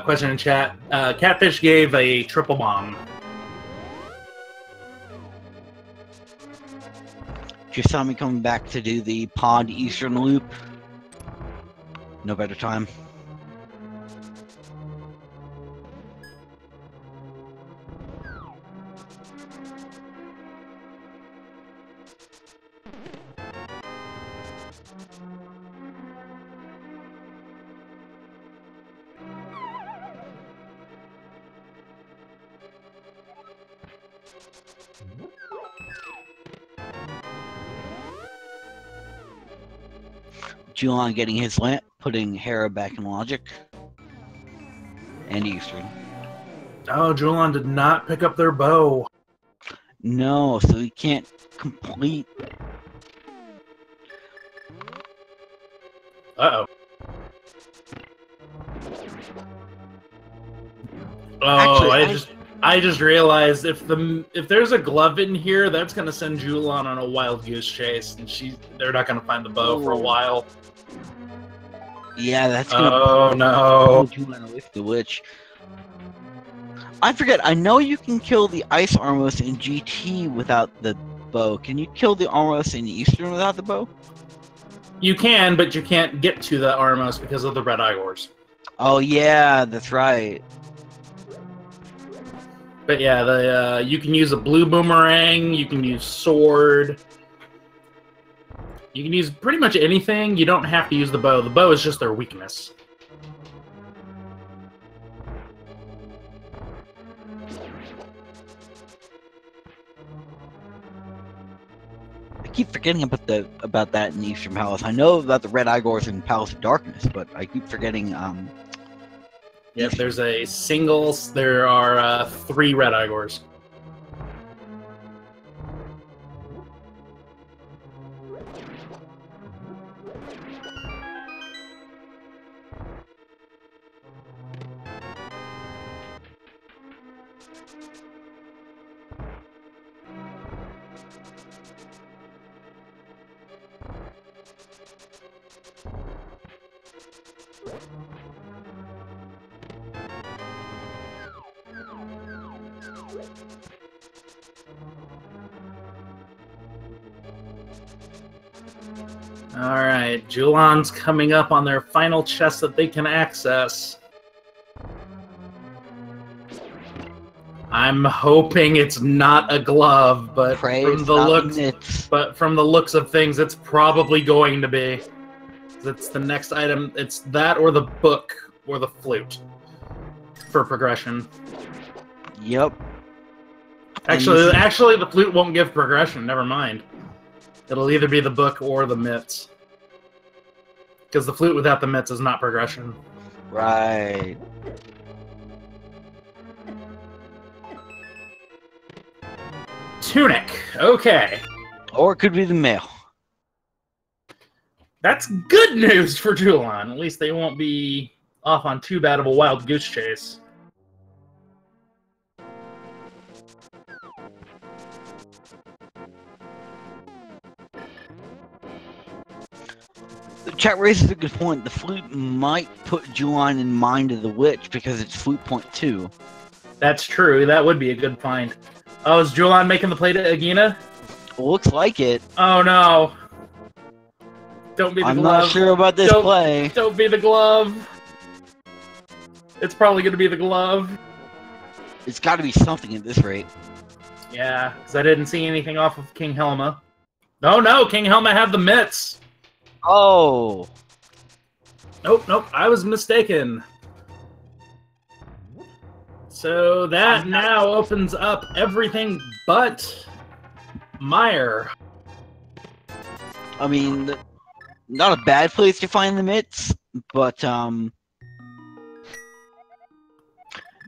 Speaker 1: Question in chat. Catfish gave a triple bomb.
Speaker 2: Just saw me coming back to do the pod Eastern loop. No better time. Julon getting his lamp, putting Hera back in logic. And Eastern.
Speaker 1: Oh, Julon did not pick up their bow.
Speaker 2: No, so he can't complete.
Speaker 1: Uh-oh. Oh,
Speaker 2: Actually,
Speaker 1: I just realized if there's a glove in here, that's gonna send Julon on a wild goose chase, and they're not gonna find the bow for a while.
Speaker 2: Yeah, that's gonna
Speaker 1: no.
Speaker 2: Julon away from the witch. I forget. I know you can kill the Ice Armos in GT without the bow. Can you kill the Armos in Eastern without the bow?
Speaker 1: You can, but you can't get to the Armos because of the red Igors.
Speaker 2: Oh yeah, that's right.
Speaker 1: But yeah, you can use a blue boomerang. You can use sword. You can use pretty much anything. You don't have to use the bow. The bow is just their weakness.
Speaker 2: I keep forgetting about that in Eastern Palace. I know about the Red Igors in Palace of Darkness, but I keep forgetting.
Speaker 1: Yep, there are 3 red Igors. Alright, Julan's coming up on their final chest that they can access. I'm hoping it's not a glove, but from the looks of things, it's probably going to be. It's the next item. It's that or the book or the flute for progression.
Speaker 2: Yep.
Speaker 1: Actually, the flute won't give progression. Never mind. It'll either be the book or the mitts. Because the flute without the mitts is not progression.
Speaker 2: Right.
Speaker 1: Tunic. Okay.
Speaker 2: Or it could be the mail.
Speaker 1: That's good news for Julan. At least they won't be off on too bad of a wild goose chase.
Speaker 2: The chat raises a good point. The flute might put Julan in mind of the witch because it's flute point 2.
Speaker 1: That's true. That would be a good find. Oh, is Julan making the play to Agina?
Speaker 2: Looks like it.
Speaker 1: Oh no. Don't be the glove.
Speaker 2: I'm not sure about this play.
Speaker 1: Don't be the glove. It's probably going to be the glove.
Speaker 2: It's got to be something at this rate.
Speaker 1: Yeah, because I didn't see anything off of King Helma. Oh no, King Helma had the mitts.
Speaker 2: Oh.
Speaker 1: Nope, I was mistaken. So that now opens up everything but Meyer.
Speaker 2: I mean, not a bad place to find the mitts, but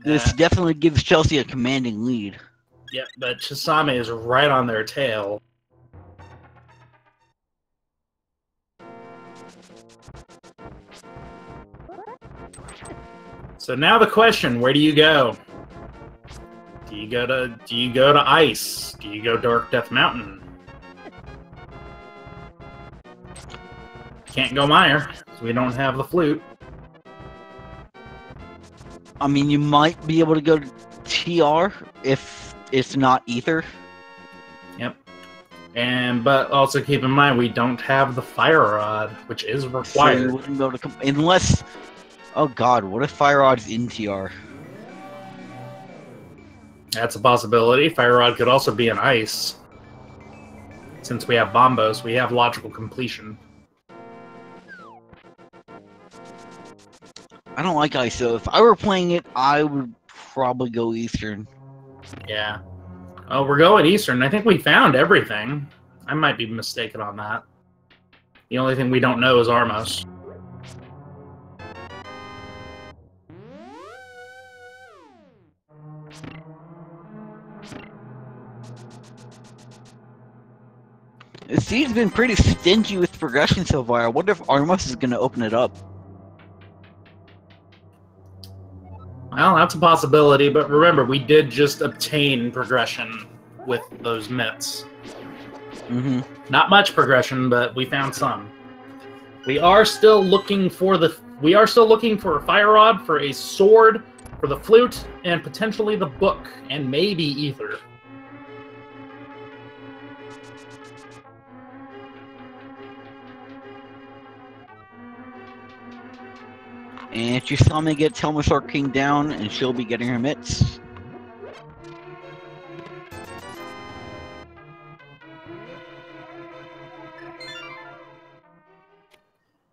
Speaker 2: this definitely gives Chelsea a commanding lead.
Speaker 1: Yeah, but Chisame is right on their tail. So now the question, where do you go? Do you go to Ice? Do you go Dark Death Mountain? Can't go Meyer, because we don't have the flute.
Speaker 2: I mean, you might be able to go to TR if it's not Ether.
Speaker 1: Yep. But also keep in mind, we don't have the Fire Rod, which is required.
Speaker 2: So you wouldn't be able to unless... Oh god, what if Fire Rod's in TR?
Speaker 1: That's a possibility. Fire Rod could also be an Ice. Since we have Bombos, we have logical completion.
Speaker 2: I don't like Ice, so if I were playing it, I would probably go Eastern.
Speaker 1: Yeah. Oh, we're going Eastern. I think we found everything. I might be mistaken on that. The only thing we don't know is Armos.
Speaker 2: Steve's been pretty stingy with progression so far. I wonder if Armos is going to open it up.
Speaker 1: Well, that's a possibility, but remember, we did just obtain progression with those mitts.
Speaker 2: Mm-hmm.
Speaker 1: Not much progression, but we found some. We are still looking for a Fire Rod, for a sword, for the flute, and potentially the book, and maybe Ether.
Speaker 2: And Chisame gets Helmasaur King down, and she'll be getting her mitts.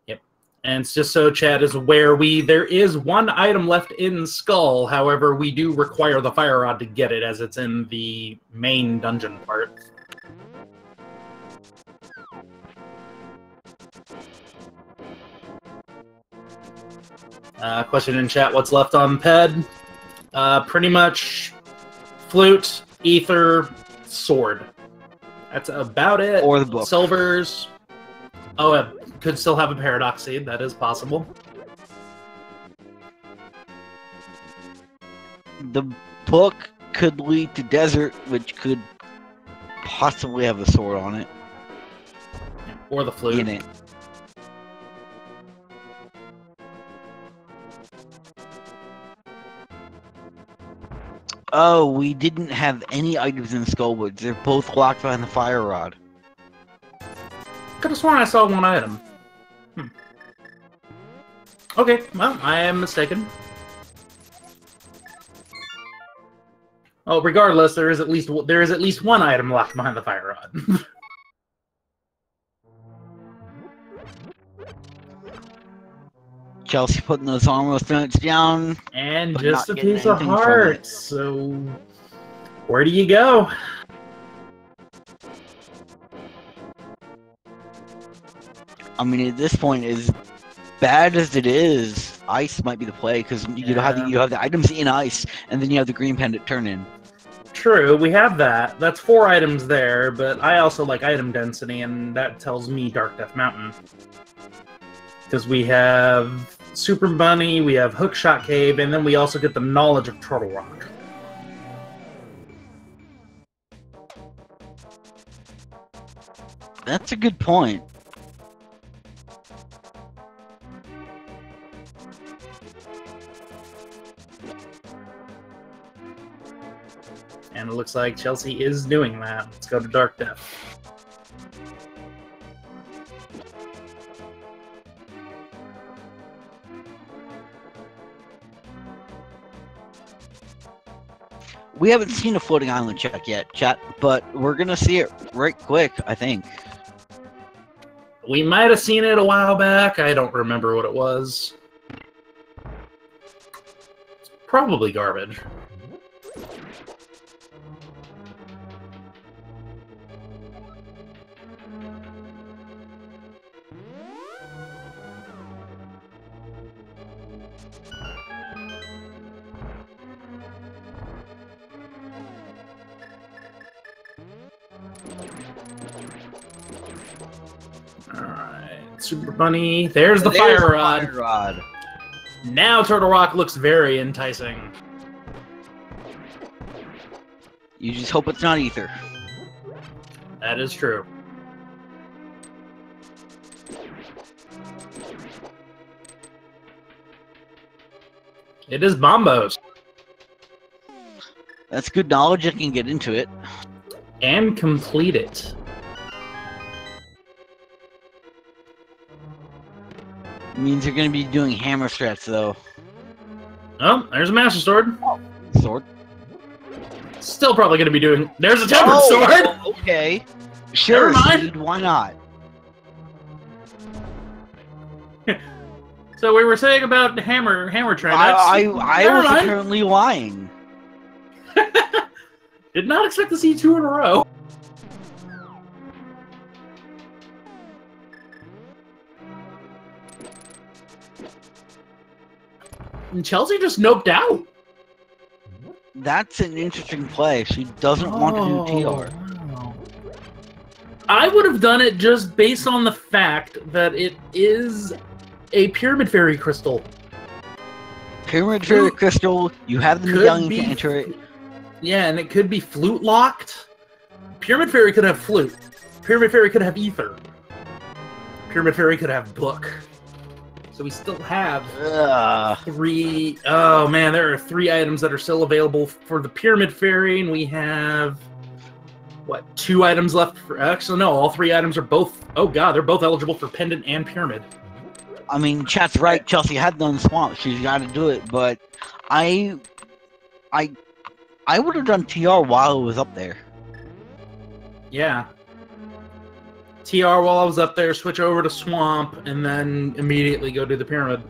Speaker 1: Yep. And it's just so Chad is aware, there is one item left in Skull. However, we do require the Fire Rod to get it, as it's in the main dungeon part. Question in chat, what's left on Ped? Pretty much flute, ether, sword. That's about it.
Speaker 2: Or the book.
Speaker 1: Silvers. Oh, it could still have a Paradox Seed. That is possible.
Speaker 2: The book could lead to Desert, which could possibly have a sword on it.
Speaker 1: Or the flute.
Speaker 2: In it. Oh, we didn't have any items in Skullwoods. They're both locked behind the Fire Rod.
Speaker 1: Could have sworn I saw one item. Okay, well, I am mistaken. Oh, regardless, there is at least one item locked behind the fire rod.
Speaker 2: Chelsea putting those almost notes down.
Speaker 1: And
Speaker 2: but
Speaker 1: just
Speaker 2: not
Speaker 1: a
Speaker 2: getting
Speaker 1: piece of
Speaker 2: anything from
Speaker 1: heart.
Speaker 2: it.
Speaker 1: So, where do you go?
Speaker 2: I mean, at this point, as bad as it is, ice might be the play because you have the items in ice, and then you have the green pendant turn in.
Speaker 1: True, we have that. That's 4 items there, but I also like item density, and that tells me Dark Death Mountain. Because we have Super Bunny, we have Hookshot Cave, and then we also get the knowledge of Turtle Rock.
Speaker 2: That's a good point.
Speaker 1: And it looks like Chelsea is doing that. Let's go to Dark Death.
Speaker 2: We haven't seen a floating island check yet, chat, but we're gonna see it right quick, I think.
Speaker 1: We might have seen it a while back. I don't remember what it was. It's probably garbage. Alright, Super Bunny. There's the fire rod. Now Turtle Rock looks very enticing.
Speaker 2: You just hope it's not ether.
Speaker 1: That is true. It is Bombos.
Speaker 2: That's good knowledge. I can get into it.
Speaker 1: And complete it.
Speaker 2: Means you're going to be doing hammer strats, though.
Speaker 1: Oh, there's a Master Sword.
Speaker 2: Sword.
Speaker 1: Still probably going to be doing... There's a Tempered Sword!
Speaker 2: Okay. Sure,
Speaker 1: Never mind.
Speaker 2: Seed, why not?
Speaker 1: So we were saying about hammer trap.
Speaker 2: I was apparently lying.
Speaker 1: Did not expect to see 2 in a row. And Chelsea just noped out.
Speaker 2: That's an interesting play. She doesn't want to do TR.
Speaker 1: Wow. I would have done it just based on the fact that it is a Pyramid Fairy crystal.
Speaker 2: Pyramid Fairy crystal, you have the medallion to enter it.
Speaker 1: Yeah, and it could be flute locked. Pyramid Fairy could have flute. Pyramid Fairy could have ether. Pyramid Fairy could have book. So we still have 3... Oh, man, there are 3 items that are still available for the Pyramid Fairy, and we have... What, 2 items left for... Actually, no, all 3 items are both... Oh, God, they're both eligible for Pendant and Pyramid.
Speaker 2: I mean, chat's right. Chelsea had done Swamp. She's got to do it, but I would have done TR while it was up there.
Speaker 1: Yeah. TR while I was up there, switch over to Swamp, and then immediately go do the Pyramid.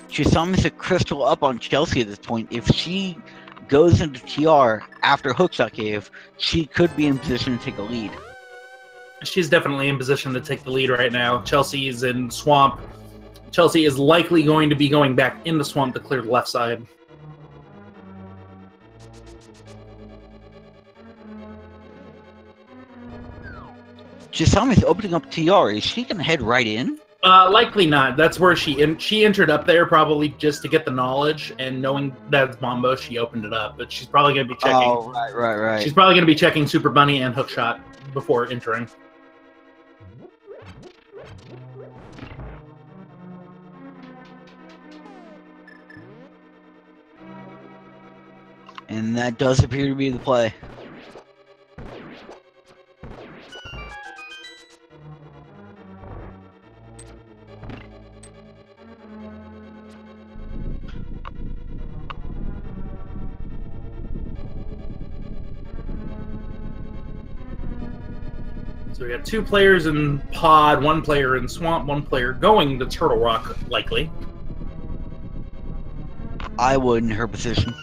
Speaker 2: She summons a crystal up on Chelsea at this point. If she goes into TR after Hookshot Cave, she could be in position to take a lead.
Speaker 1: She's definitely in position to take the lead right now. Chelsea is in Swamp. Chelsea is likely going to be going back into Swamp to clear the left side.
Speaker 2: Chisami's opening up TR. Is she going to head right in?
Speaker 1: Likely not. That's where she entered up there probably just to get the knowledge, and knowing that it's Bombo, she opened it up. But she's probably going to be checking.
Speaker 2: Oh, right.
Speaker 1: She's probably going to be checking Super Bunny and Hookshot before entering.
Speaker 2: And that does appear to be the play.
Speaker 1: So we got 2 players in Pod, 1 player in Swamp, 1 player going to Turtle Rock, likely.
Speaker 2: I would in her position.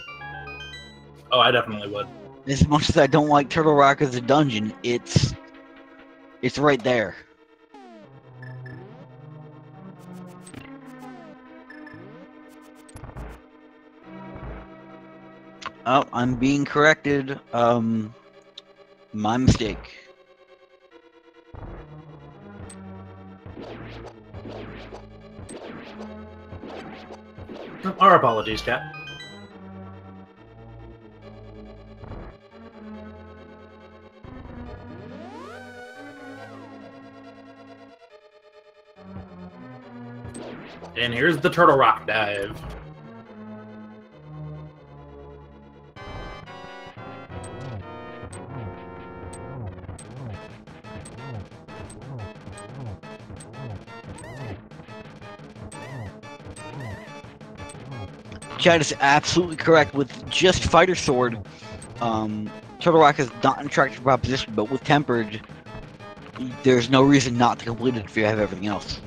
Speaker 1: Oh, I definitely would.
Speaker 2: As much as I don't like Turtle Rock as a dungeon, it's right there. Oh, I'm being corrected. My mistake.
Speaker 1: Our apologies, chat. And here's the Turtle Rock dive.
Speaker 2: Chad is absolutely correct. With just Fighter Sword, Turtle Rock is not an attractive proposition, but with Tempered, there's no reason not to complete it if you have everything else.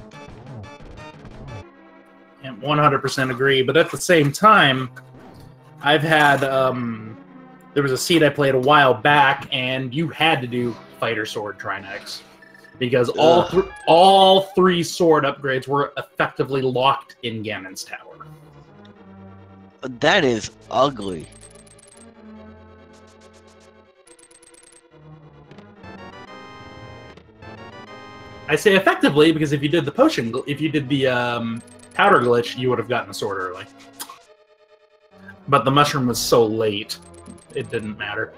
Speaker 1: 100% agree, but at the same time, I've had there was a seed I played a while back, and you had to do Fighter Sword Trinex because all 3 sword upgrades were effectively locked in Ganon's Tower.
Speaker 2: That is ugly.
Speaker 1: I say effectively because if you did the potion, if you did the powder glitch, you would have gotten a sword early. But the mushroom was so late, it didn't matter.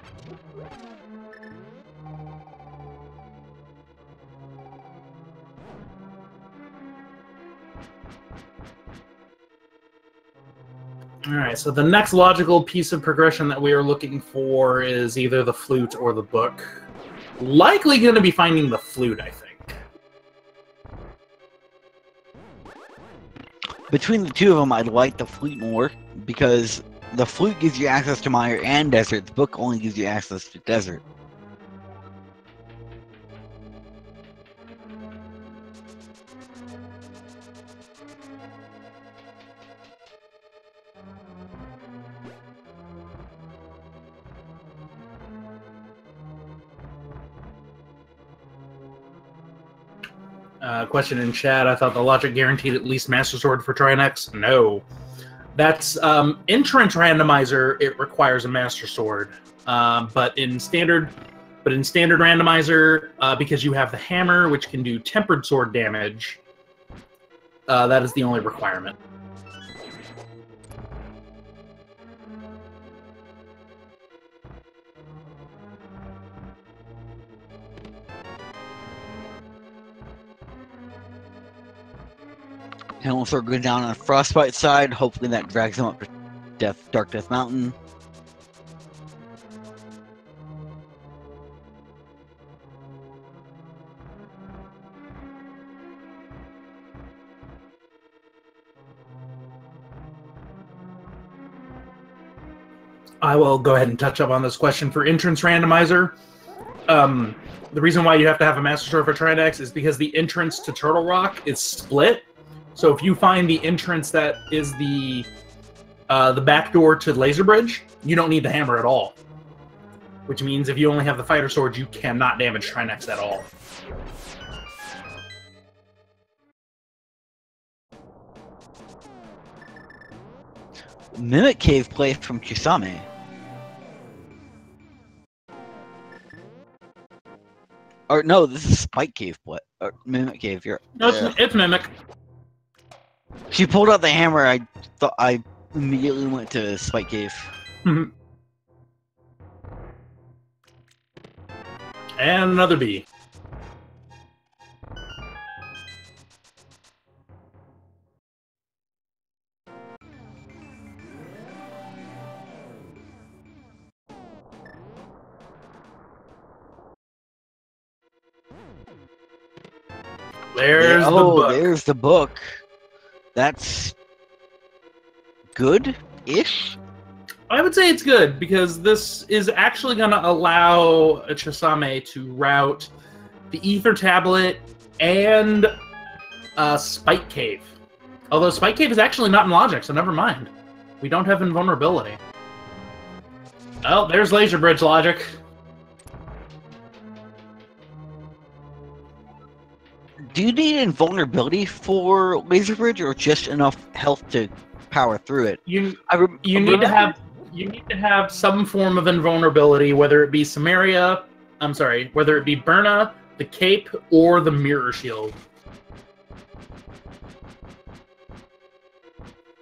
Speaker 1: Alright, so the next logical piece of progression that we are looking for is either the flute or the book. Likely going to be finding the flute, I think.
Speaker 2: Between the 2 of them, I'd like the flute more, because the flute gives you access to Mire and Desert. The book only gives you access to Desert.
Speaker 1: Question in chat, I thought the logic guaranteed at least Master Sword for Trinex. No. That's Entrance Randomizer, it requires a Master Sword. But in standard randomizer, because you have the hammer, which can do tempered sword damage, that is the only requirement.
Speaker 2: And we'll start going down on the Frostbite side. Hopefully that drags them up to Dark Death Mountain.
Speaker 1: I will go ahead and touch up on this question for Entrance Randomizer. The reason why you have to have a Master Sword for Trinex is because the entrance to Turtle Rock is split. So if you find the entrance that is the back door to Laser Bridge, you don't need the hammer at all. Which means if you only have the Fighter Sword, you cannot damage Trinex at all.
Speaker 2: Mimic Cave play from Kisame. Or no, this is Spike Cave. What? Or Mimic Cave. You're.
Speaker 1: No, it's Mimic.
Speaker 2: She pulled out the hammer. I thought I immediately went to Spike Cave.
Speaker 1: And another B. There's the book.
Speaker 2: There's the book. That's good-ish?
Speaker 1: I would say it's good, because this is actually going to allow Chisame to route the Ether Tablet and Spike Cave. Although Spike Cave is actually not in logic, so never mind. We don't have invulnerability. Oh, there's Laser Bridge logic.
Speaker 2: Do you need invulnerability for Laser Bridge, or just enough health to power through it?
Speaker 1: You need to have some form of invulnerability, whether it be Samaria, whether it be Berna, the Cape, or the Mirror Shield.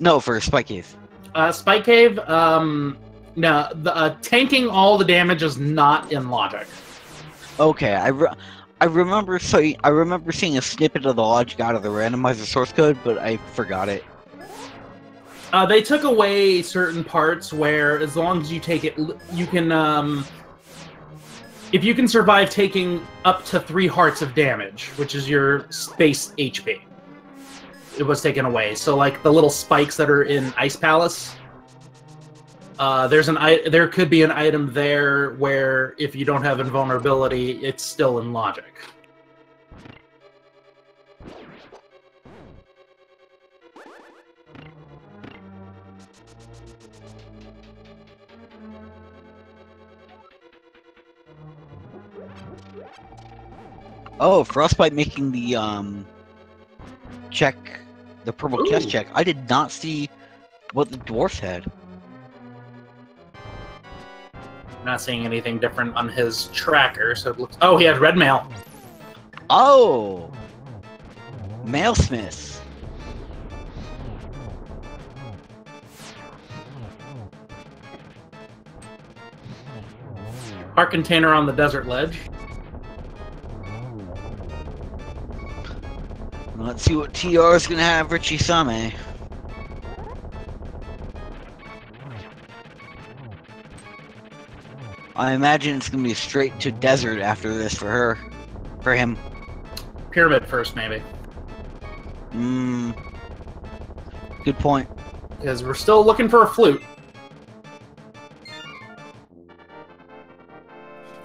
Speaker 2: No, for Spike Cave.
Speaker 1: Spike Cave, no, tanking all the damage is not in logic.
Speaker 2: Okay, I remember seeing a snippet of the logic out of the randomizer source code, but I forgot it.
Speaker 1: They took away certain parts where, as long as you take it, you can, if you can survive taking up to 3 hearts of damage, which is your space HP, it was taken away. So, like, the little spikes that are in Ice Palace, there could be an item there where, if you don't have invulnerability, it's still in logic.
Speaker 2: Oh, Frostbite making the check, the purple chest check. I did not see what the dwarf had.
Speaker 1: Not seeing anything different on his tracker, so it looks... Oh, he had red mail.
Speaker 2: Oh! Mailsmith.
Speaker 1: Heart container on the desert ledge.
Speaker 2: Let's see what TR is going to have for Chisame. I imagine it's going to be straight to desert after this for her. For him.
Speaker 1: Pyramid first, maybe.
Speaker 2: Good point.
Speaker 1: Because we're still looking for a flute.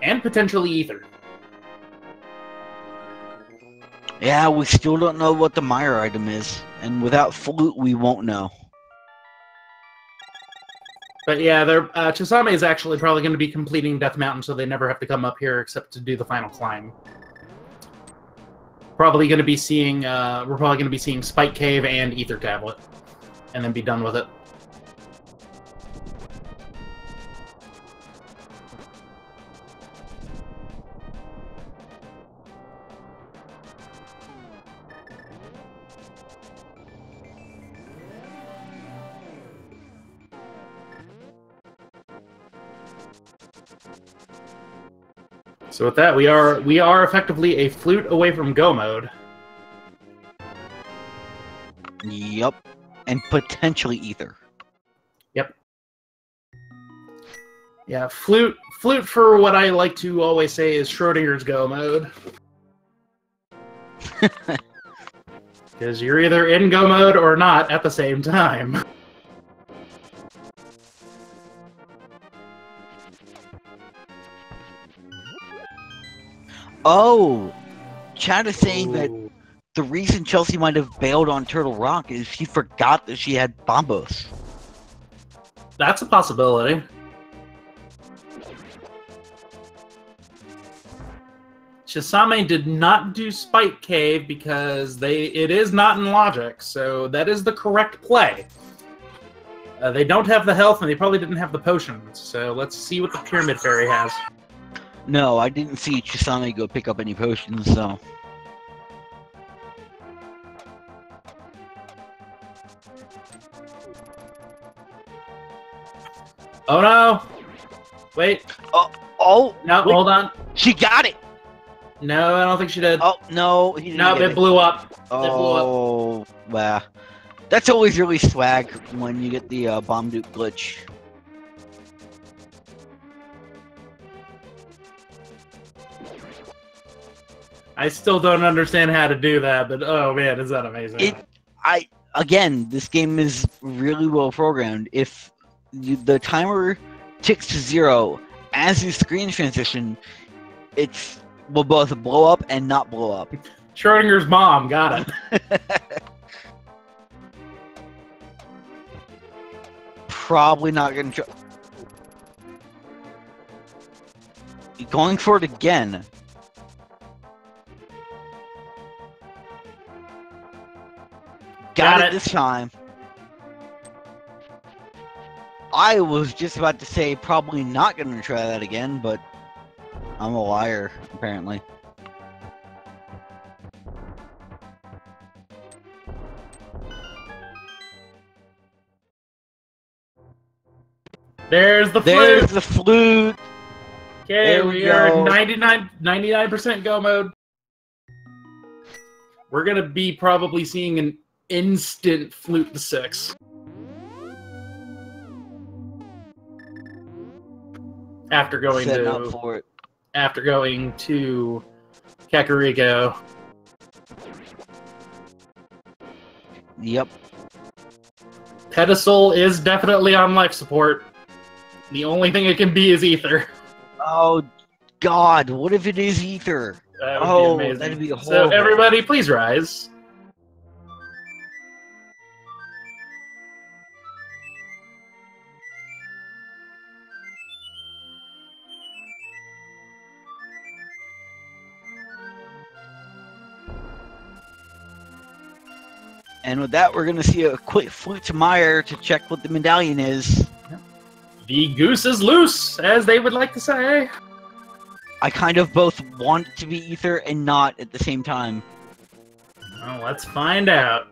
Speaker 1: And potentially ether.
Speaker 2: Yeah, we still don't know what the Meyer item is. And without flute, we won't know.
Speaker 1: But yeah, Chisame is actually probably going to be completing Death Mountain, so they never have to come up here except to do the final climb. Probably going to be seeing, we're probably going to be seeing Spike Cave and Ether Tablet, and then be done with it. So with that, we are effectively a flute away from go mode.
Speaker 2: Yep. And potentially ether.
Speaker 1: Yep. Yeah, flute for what I like to always say is Schrodinger's go mode. Because you're either in go mode or not at the same time.
Speaker 2: Oh! Chad is saying that the reason Chelsea might have bailed on Turtle Rock is she forgot that she had Bombos.
Speaker 1: That's a possibility. Chisame did not do Spike Cave because it is not in logic, so that is the correct play. They don't have the health, and they probably didn't have the potions, so let's see what the Pyramid Fairy has.
Speaker 2: No, I didn't see Chisame go pick up any potions, so.
Speaker 1: Oh no! Wait.
Speaker 2: Oh!
Speaker 1: No,
Speaker 2: wait.
Speaker 1: hold on.
Speaker 2: She got it!
Speaker 1: No, I don't think she did.
Speaker 2: Oh, no, he didn't
Speaker 1: No,
Speaker 2: get
Speaker 1: it blew up. It blew up.
Speaker 2: Oh, wow. That's always really swag when you get the bomb dupe glitch.
Speaker 1: I still don't understand how to do that, but oh man, is that amazing.
Speaker 2: Again, this game is really well programmed. If the timer ticks to 0 as you screen transition, will both blow up and not blow up.
Speaker 1: Schrodinger's mom, got it.
Speaker 2: Probably not gonna try. Going for it again. Got it this time. I was just about to say probably not gonna try that again, but I'm a liar, apparently.
Speaker 1: There's the flute.
Speaker 2: There's the flute.
Speaker 1: Okay, we are 99% go mode. We're gonna be probably seeing an instant flute to 6. After going to Kakariko.
Speaker 2: Yep.
Speaker 1: Pedestal is definitely on life support. The only thing it can be is Ether.
Speaker 2: Oh, God, what if it is Ether?
Speaker 1: That would be amazing.
Speaker 2: That'd be horrible.
Speaker 1: So everybody, please rise.
Speaker 2: And with that, we're going to see a quick flute to Meyer to check what the medallion is.
Speaker 1: The goose is loose, as they would like to say.
Speaker 2: I kind of both want it to be Ether and not at the same time.
Speaker 1: Well, let's find out.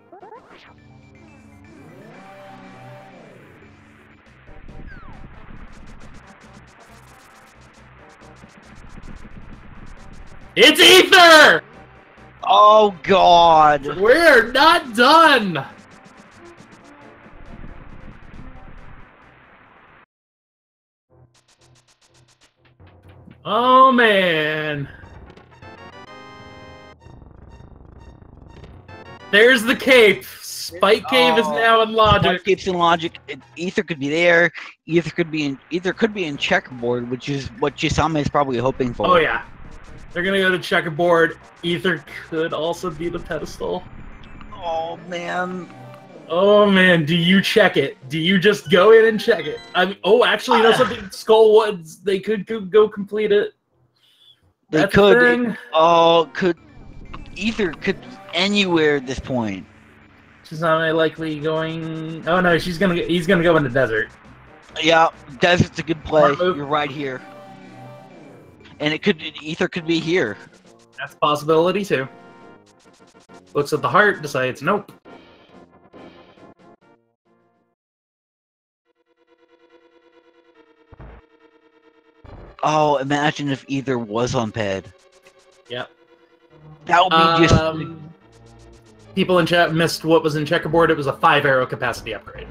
Speaker 1: It's Ether!
Speaker 2: Oh, God.
Speaker 1: We're not done! Oh, man. There's the cape. Spike Cave is now in Logic.
Speaker 2: Spike Cave's in Logic. Ether could be there. Ether could be in Checkerboard, which is what Chisame is probably hoping for.
Speaker 1: Oh, yeah. They're gonna go to Checkerboard. Ether could also be the pedestal.
Speaker 2: Oh, man.
Speaker 1: Oh, man. Do you check it? Do you just go in and check it? I mean, oh, actually, you know something? Skullwoods, they could go complete it.
Speaker 2: They could. Ether could be anywhere at this point.
Speaker 1: She's not likely going. Oh no, he's gonna go in the desert.
Speaker 2: Yeah, desert's a good play. You're right here, and Ether could be here.
Speaker 1: That's a possibility too. Looks at the heart, decides nope.
Speaker 2: Oh, imagine if Ether was on ped.
Speaker 1: Yep.
Speaker 2: That would be just.
Speaker 1: People in chat missed what was in Checkerboard. It was a 5-arrow capacity upgrade.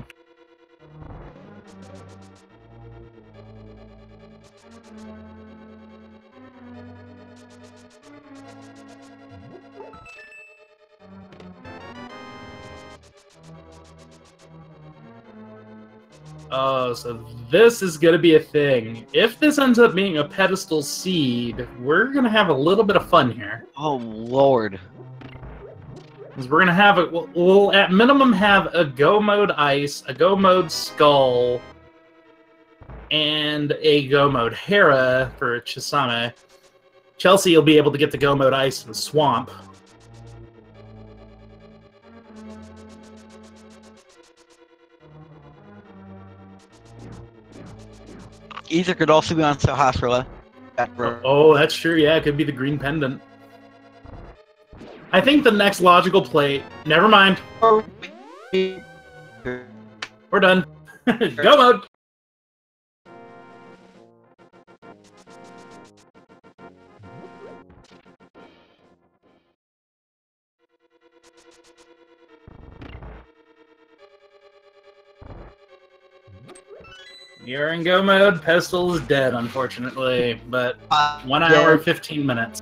Speaker 1: Oh, so this is going to be a thing. If this ends up being a pedestal seed, we're going to have a little bit of fun here.
Speaker 2: Oh, Lord.
Speaker 1: Because we're going to have we'll at minimum have a Go Mode Ice, a Go Mode Skull, and a Go Mode Hera for Chisame. Chelsea will be able to get the Go Mode Ice and Swamp.
Speaker 2: Ether could also be on Sahasrara.
Speaker 1: Oh, that's true. Yeah, it could be the green pendant. I think the next logical play... Never mind. We're done. Go mode! You're in go mode. Pestle is dead, unfortunately, but 1 hour, 15 minutes.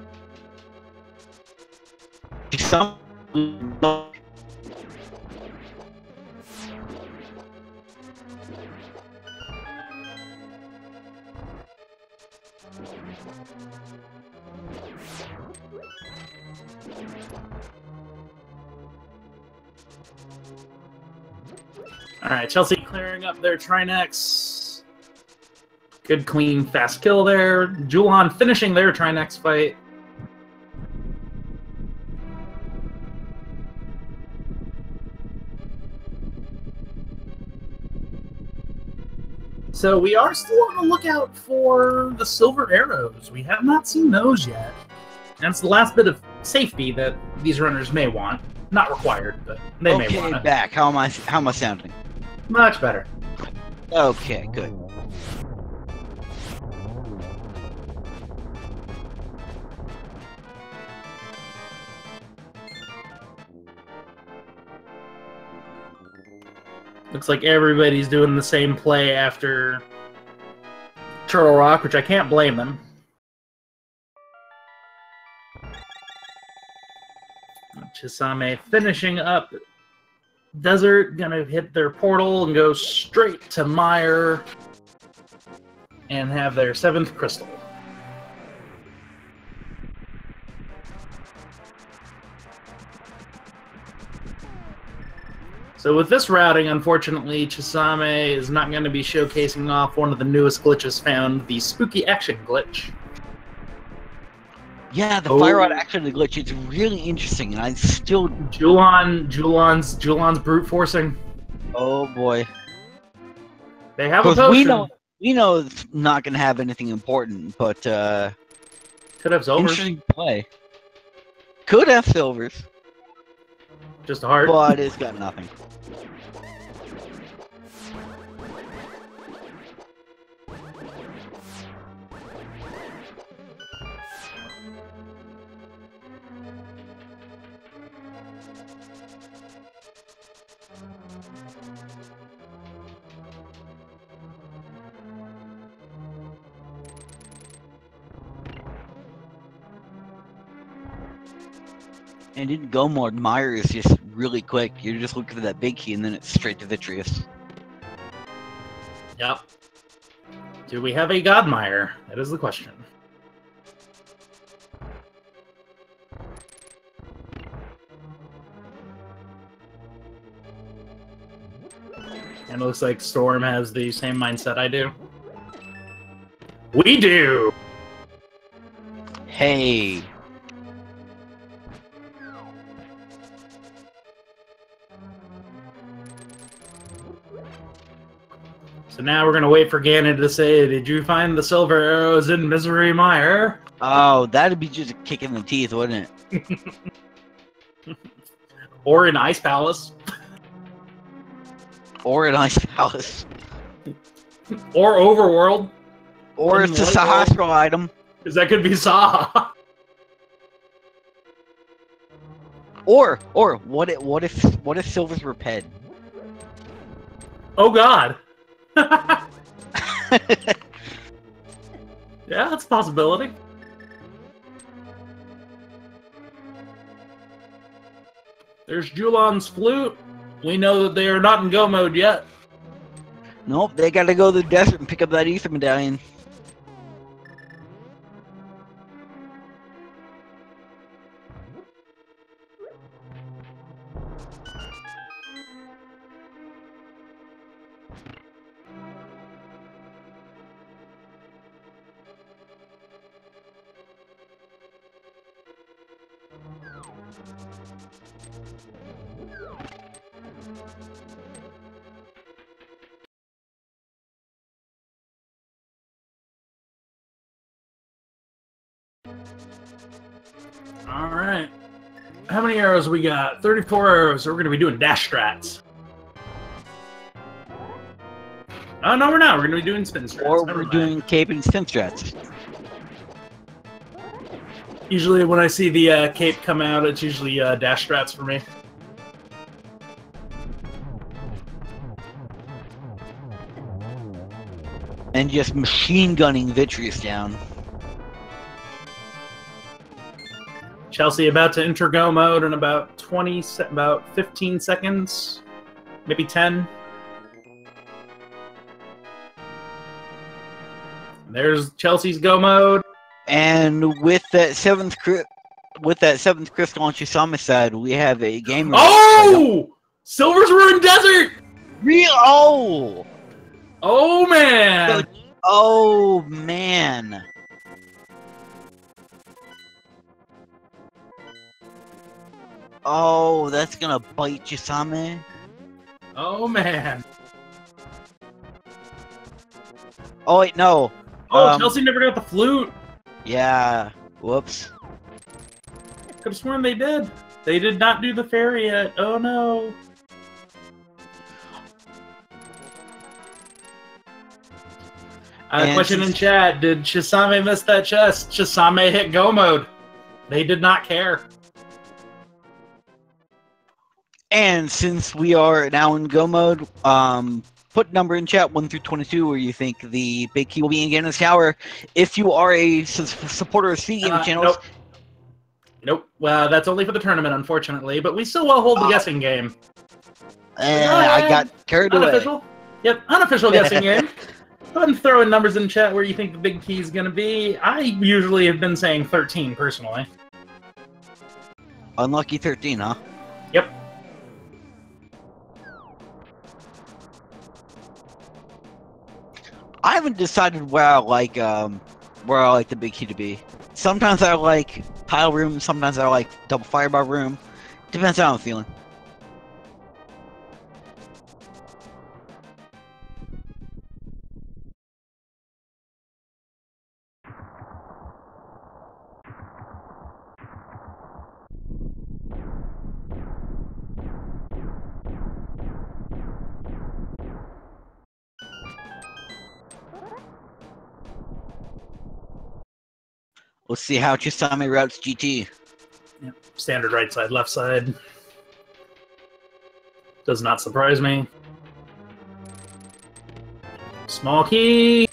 Speaker 1: Alright, Chelsea clearing up their Trinex. Good, clean, fast kill there. Julan finishing their Trinex fight. So we are still on the lookout for the silver arrows. We have not seen those yet. And it's the last bit of safety that these runners may want. Not required, but they may want it.
Speaker 2: Okay, back. How am I sounding?
Speaker 1: Much better.
Speaker 2: Okay, good.
Speaker 1: Looks like everybody's doing the same play after Turtle Rock, which I can't blame them. Chisame finishing up Desert, gonna hit their portal and go straight to Mire and have their 7th crystal. So with this routing, unfortunately, Chisame is not going to be showcasing off one of the newest glitches found, the Spooky Action glitch.
Speaker 2: Yeah, the fire rod action glitch, it's really interesting, and I still...
Speaker 1: Julan's brute forcing.
Speaker 2: Oh boy.
Speaker 1: They have a potion.
Speaker 2: We know it's not going to have anything important, but
Speaker 1: could have silvers.
Speaker 2: Interesting play. Could have silvers.
Speaker 1: Just a heart.
Speaker 2: But it's got nothing. And in Go mode, Mire is just really quick. You're just looking for that big key, and then it's straight to Vitreous.
Speaker 1: Yep. Do we have a God Mire? That is the question. And it looks like Storm has the same mindset I do. We do!
Speaker 2: Hey!
Speaker 1: So now we're going to wait for Ganon to say, did you find the silver arrows in Misery Mire?
Speaker 2: Oh, that'd be just a kick in the teeth, wouldn't it?
Speaker 1: Or in Ice Palace.
Speaker 2: Or in Ice Palace.
Speaker 1: Or Overworld.
Speaker 2: Or it's a Sahasra item.
Speaker 1: Because that could be Saha.
Speaker 2: Or what if Silver's reped?
Speaker 1: Oh God. Yeah, that's a possibility. There's Julan's flute. We know that they are not in go mode yet.
Speaker 2: Nope, they gotta go to the desert and pick up that ether medallion.
Speaker 1: All right. How many arrows we got? 34 arrows. So we're going to be doing dash strats. Oh, no, we're not. We're going to be doing spin strats.
Speaker 2: Or we're doing cape and spin strats.
Speaker 1: Usually when I see the cape come out, it's usually dash strats for me.
Speaker 2: And just machine gunning Vitreous down.
Speaker 1: Chelsea about to enter go mode in about 15 seconds, maybe 10. There's Chelsea's go mode.
Speaker 2: And with that seventh crystal on Chisama's side, we have a gamer.
Speaker 1: Oh! Silver's Ruined Desert!
Speaker 2: Real oh!
Speaker 1: Oh man!
Speaker 2: Oh man! Oh, that's gonna bite Chisame.
Speaker 1: Oh man!
Speaker 2: Oh wait, no.
Speaker 1: Oh, Chelsea never got the flute.
Speaker 2: Yeah. Whoops.
Speaker 1: Could have sworn they did. They did not do the fairy yet. Oh no. Question in chat: did Chisame miss that chest? Chisame hit go mode. They did not care.
Speaker 2: And since we are now in go mode, put number in chat 1 through 22 where you think the big key will be in Ganon's Tower. If you are a supporter of Speed Gaming channels,
Speaker 1: nope. Well, that's only for the tournament, unfortunately. But we still will hold the guessing game.
Speaker 2: I got carried away.
Speaker 1: Unofficial. Yep, unofficial guessing game. Go ahead and throw in numbers in chat where you think the big key is going to be. I usually have been saying 13, personally.
Speaker 2: Unlucky 13, huh?
Speaker 1: Yep.
Speaker 2: I haven't decided where I like the big key to be. Sometimes I like tile room, sometimes I like double firebar room. Depends how I'm feeling. Let's see how Chisame routes GT.
Speaker 1: Yep. Standard right side, left side. Does not surprise me. Small key.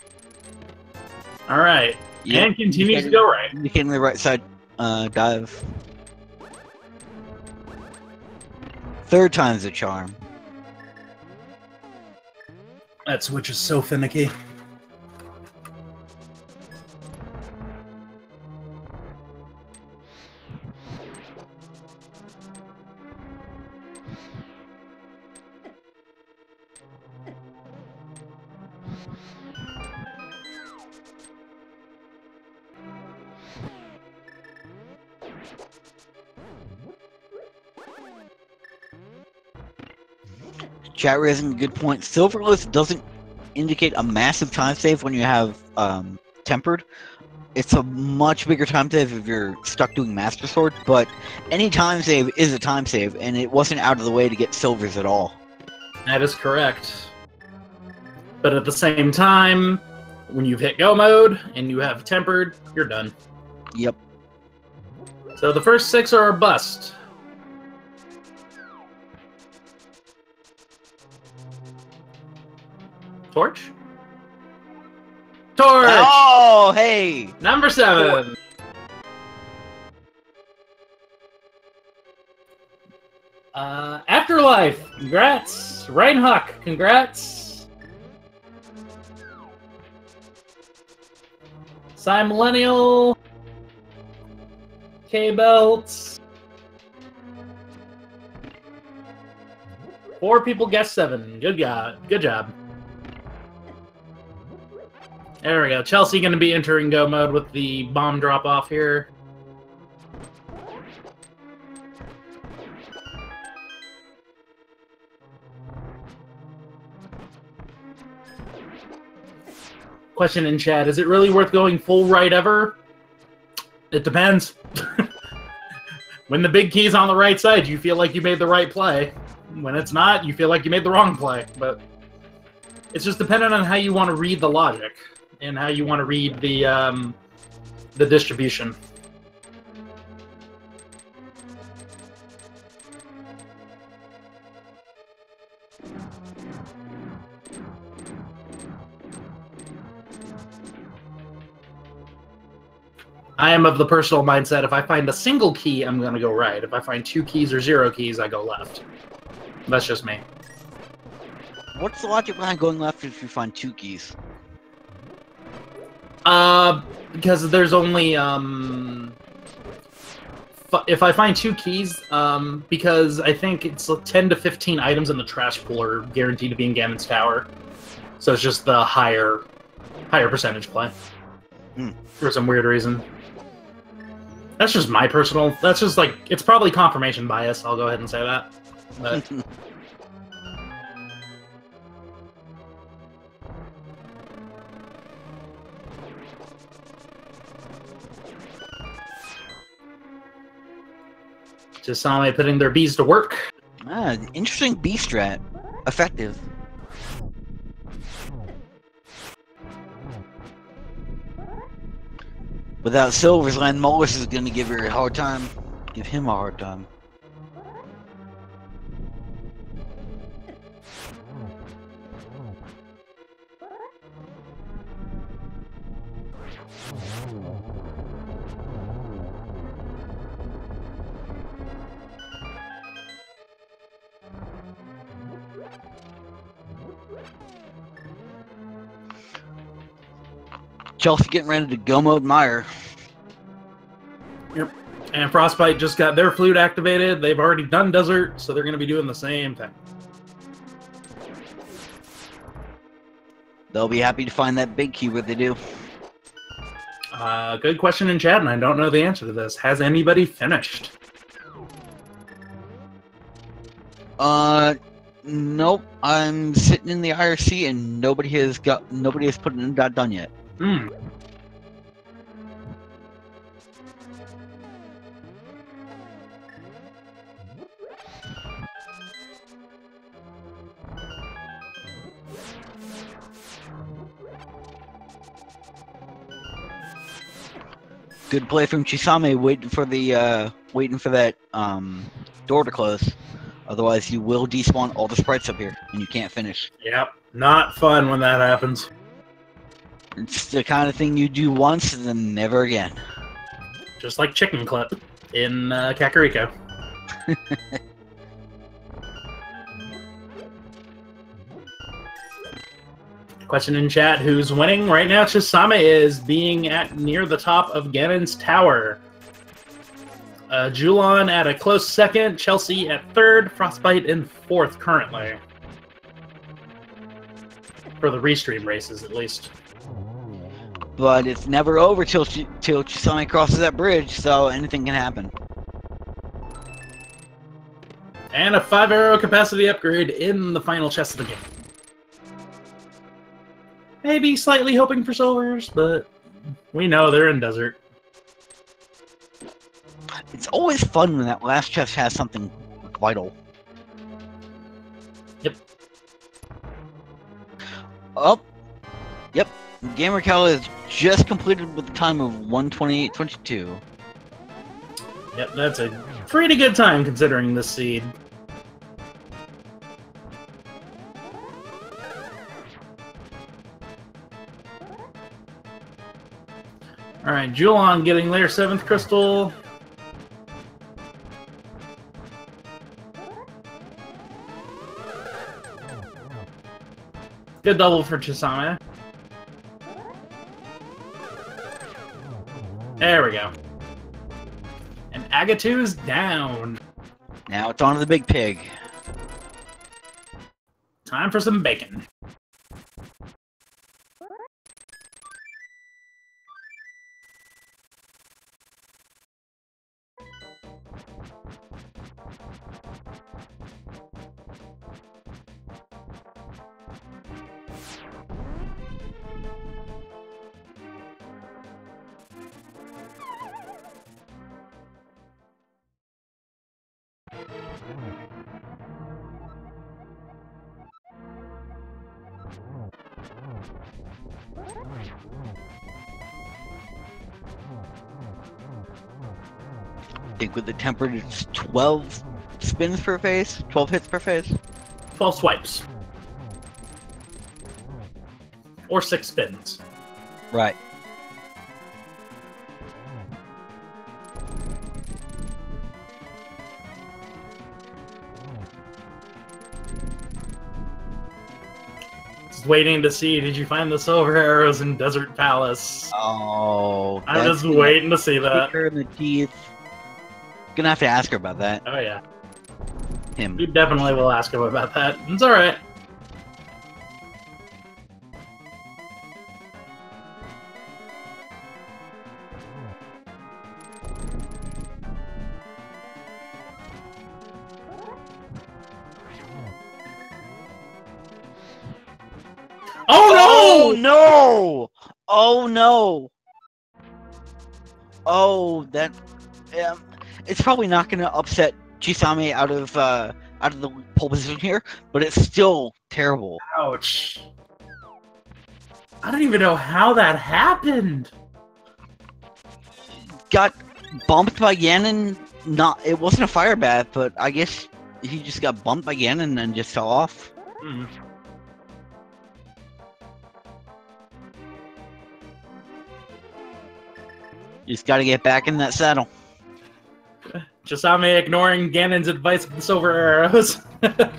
Speaker 1: All right. Yep. And continues to go right.
Speaker 2: You can the right side dive. Third time's a charm.
Speaker 1: That switch is so finicky.
Speaker 2: Chat raising a good point. Silverless doesn't indicate a massive time save when you have tempered. It's a much bigger time save if you're stuck doing Master Sword, but any time save is a time save, and it wasn't out of the way to get silvers at all.
Speaker 1: That is correct. But at the same time, when you've hit go mode and you have tempered, you're done.
Speaker 2: Yep.
Speaker 1: So the first 6 are a bust. Torch? Torch!
Speaker 2: Oh, hey!
Speaker 1: Number 7. Afterlife. Congrats. Reinhuck. Congrats. Psy Millennial. K-Belts. 4 people guessed 7. Good job. Good job. There we go. Chelsea going to be entering go mode with the bomb drop off here. Question in chat: is it really worth going full right ever? It depends. When the big key's on the right side, you feel like you made the right play. When it's not, you feel like you made the wrong play. But it's just dependent on how you want to read the logic and how you want to read the distribution. I am of the personal mindset, if I find a single key, I'm going to go right. If I find 2 keys or 0 keys, I go left. That's just me.
Speaker 2: What's the logic behind going left if you find 2 keys?
Speaker 1: Because there's only, if I find 2 keys, because I think it's 10 to 15 items in the trash pool are guaranteed to be in Ganon's Tower. So it's just the higher percentage play. For some weird reason. That's just my personal... That's just, like... It's probably confirmation bias, I'll go ahead and say that. But... Just saw me putting their bees to work.
Speaker 2: Ah, interesting bee strat. Effective. Without Silver's Land, Mullis is going to give her a hard time. Give him a hard time. Chelsea getting ready to go mode Meyer.
Speaker 1: Yep. And Frostbite just got their flute activated. They've already done Desert, so they're going to be doing the same thing.
Speaker 2: They'll be happy to find that big key where they do.
Speaker 1: Good question in chat, and I don't know the answer to this. Has anybody finished?
Speaker 2: Nope. I'm sitting in the IRC, and nobody has put it in done yet. Good play from Chisame, waiting for that door to close. Otherwise, you will despawn all the sprites up here, and you can't finish.
Speaker 1: Yep, not fun when that happens.
Speaker 2: It's the kind of thing you do once and then never again.
Speaker 1: Just like Chicken Clip in Kakariko. Question in chat, who's winning? Right now, Chisame is being at near the top of Ganon's Tower. Julon at a close second, Chelsea at third, Frostbite in fourth currently. For the restream races, at least.
Speaker 2: But it's never over till Chisame crosses that bridge, so anything can happen.
Speaker 1: And a 5-arrow capacity upgrade in the final chest of the game. Maybe slightly hoping for silvers, but we know they're in Desert.
Speaker 2: It's always fun when that last chest has something vital.
Speaker 1: Yep.
Speaker 2: Oh. Yep. Gamer Cal is just completed with a time of 1:28:22.
Speaker 1: Yep, that's a pretty good time considering this seed. Alright, Julon getting their 7th crystal. Good double for Chisame. There we go. And Agatu's down.
Speaker 2: Now it's on to the big pig.
Speaker 1: Time for some bacon.
Speaker 2: I think with the tempered, it's 12 spins per phase, 12 hits per phase.
Speaker 1: 12 swipes. Or 6 spins.
Speaker 2: Right.
Speaker 1: Just waiting to see, did you find the silver arrows in Desert Palace?
Speaker 2: Oh.
Speaker 1: I'm just waiting to see that.
Speaker 2: Her in the teeth. Gonna have to ask her about that.
Speaker 1: Oh yeah.
Speaker 2: Him.
Speaker 1: You definitely will ask him about that. It's alright.
Speaker 2: Oh no! Oh no! Oh, that. It's probably not going to upset Chisame out of the pole position here, but it's still terrible.
Speaker 1: Ouch. I don't even know how that happened.
Speaker 2: Got bumped by Ganon. It wasn't a fire bath, but I guess he just got bumped by Ganon and then just fell off.
Speaker 1: Mm.
Speaker 2: You just got to get back in that saddle.
Speaker 1: Chisame ignoring Ganon's advice with the silver arrows. Because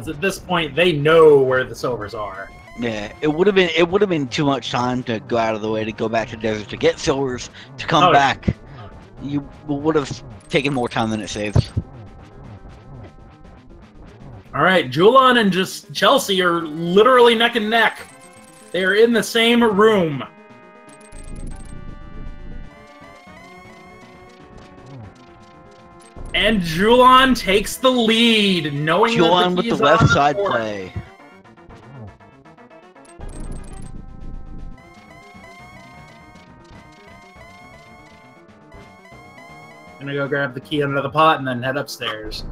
Speaker 1: at this point, they know where the silvers are.
Speaker 2: Yeah, it would have been too much time to go out of the way to go back to the desert to get silvers to come back. You would have taken more time than it saves.
Speaker 1: All right, Julian and just Chelsea are literally neck and neck. They are in the same room. And Julian takes the lead, knowing
Speaker 2: Julian
Speaker 1: that the
Speaker 2: with the left side play.
Speaker 1: I'm gonna go grab the key under the pot and then head upstairs.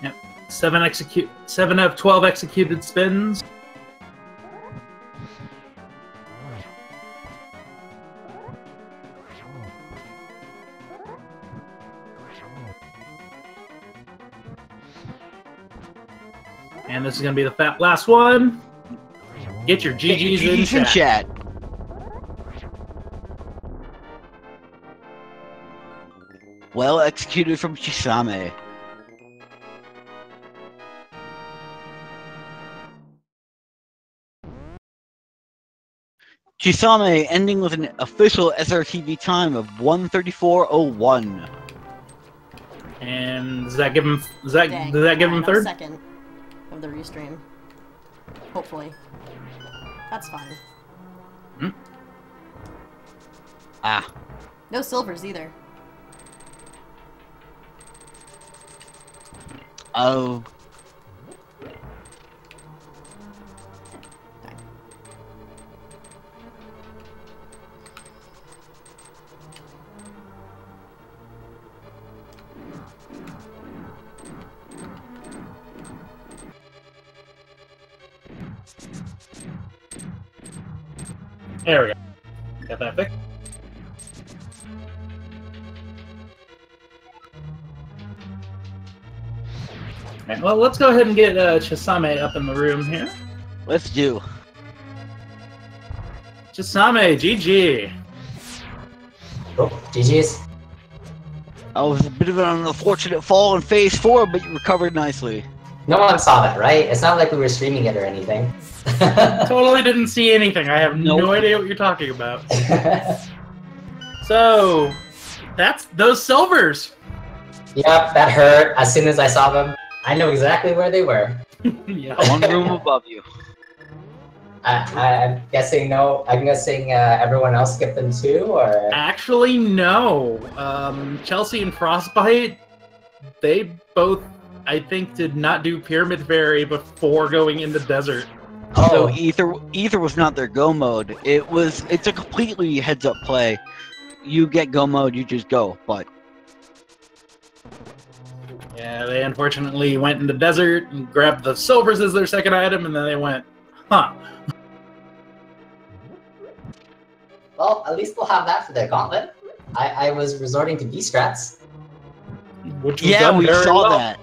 Speaker 1: Yep. 7 of 12 executed spins. And this is going to be the last one. Get your GGs in chat.
Speaker 2: Well executed from Chisame. Chisame ending with an official SRTV time of 1:34:01.
Speaker 1: And does that give him? Does that give him third?
Speaker 3: Second of the restream. Hopefully, that's fine.
Speaker 1: Hmm?
Speaker 2: Ah.
Speaker 3: No silvers either.
Speaker 2: Oh.
Speaker 1: There we go. Got that fixed. Okay, well, let's go ahead and get Chisame up in the room here.
Speaker 2: Let's do.
Speaker 1: Chisame, GG.
Speaker 4: Oh, GG's.
Speaker 2: Oh, it was a bit of an unfortunate fall in phase 4, but you recovered nicely.
Speaker 4: No one saw that, right? It's not like we were streaming it or anything.
Speaker 1: Totally didn't see anything. I have no idea what you're talking about. So, that's those silvers.
Speaker 4: Yep, that hurt. As soon as I saw them, I know exactly where they were.
Speaker 1: Yeah.
Speaker 2: One room above you.
Speaker 4: I'm guessing no. I'm guessing everyone else skipped them too, or
Speaker 1: Actually, no. Chelsea and Frostbite, they both, I think, did not do Pyramid Fairy before going into Desert.
Speaker 2: So Ether was not their go mode. It's a completely heads up play. You get go mode, you just go. But
Speaker 1: Yeah, they unfortunately went into Desert and grabbed the silvers as their second item, and then they went, huh.
Speaker 4: well, at least we'll have that for the gauntlet. I was resorting to B-strats.
Speaker 1: Which was
Speaker 2: yeah,
Speaker 1: done
Speaker 2: we
Speaker 1: very
Speaker 2: saw
Speaker 1: well.
Speaker 2: that.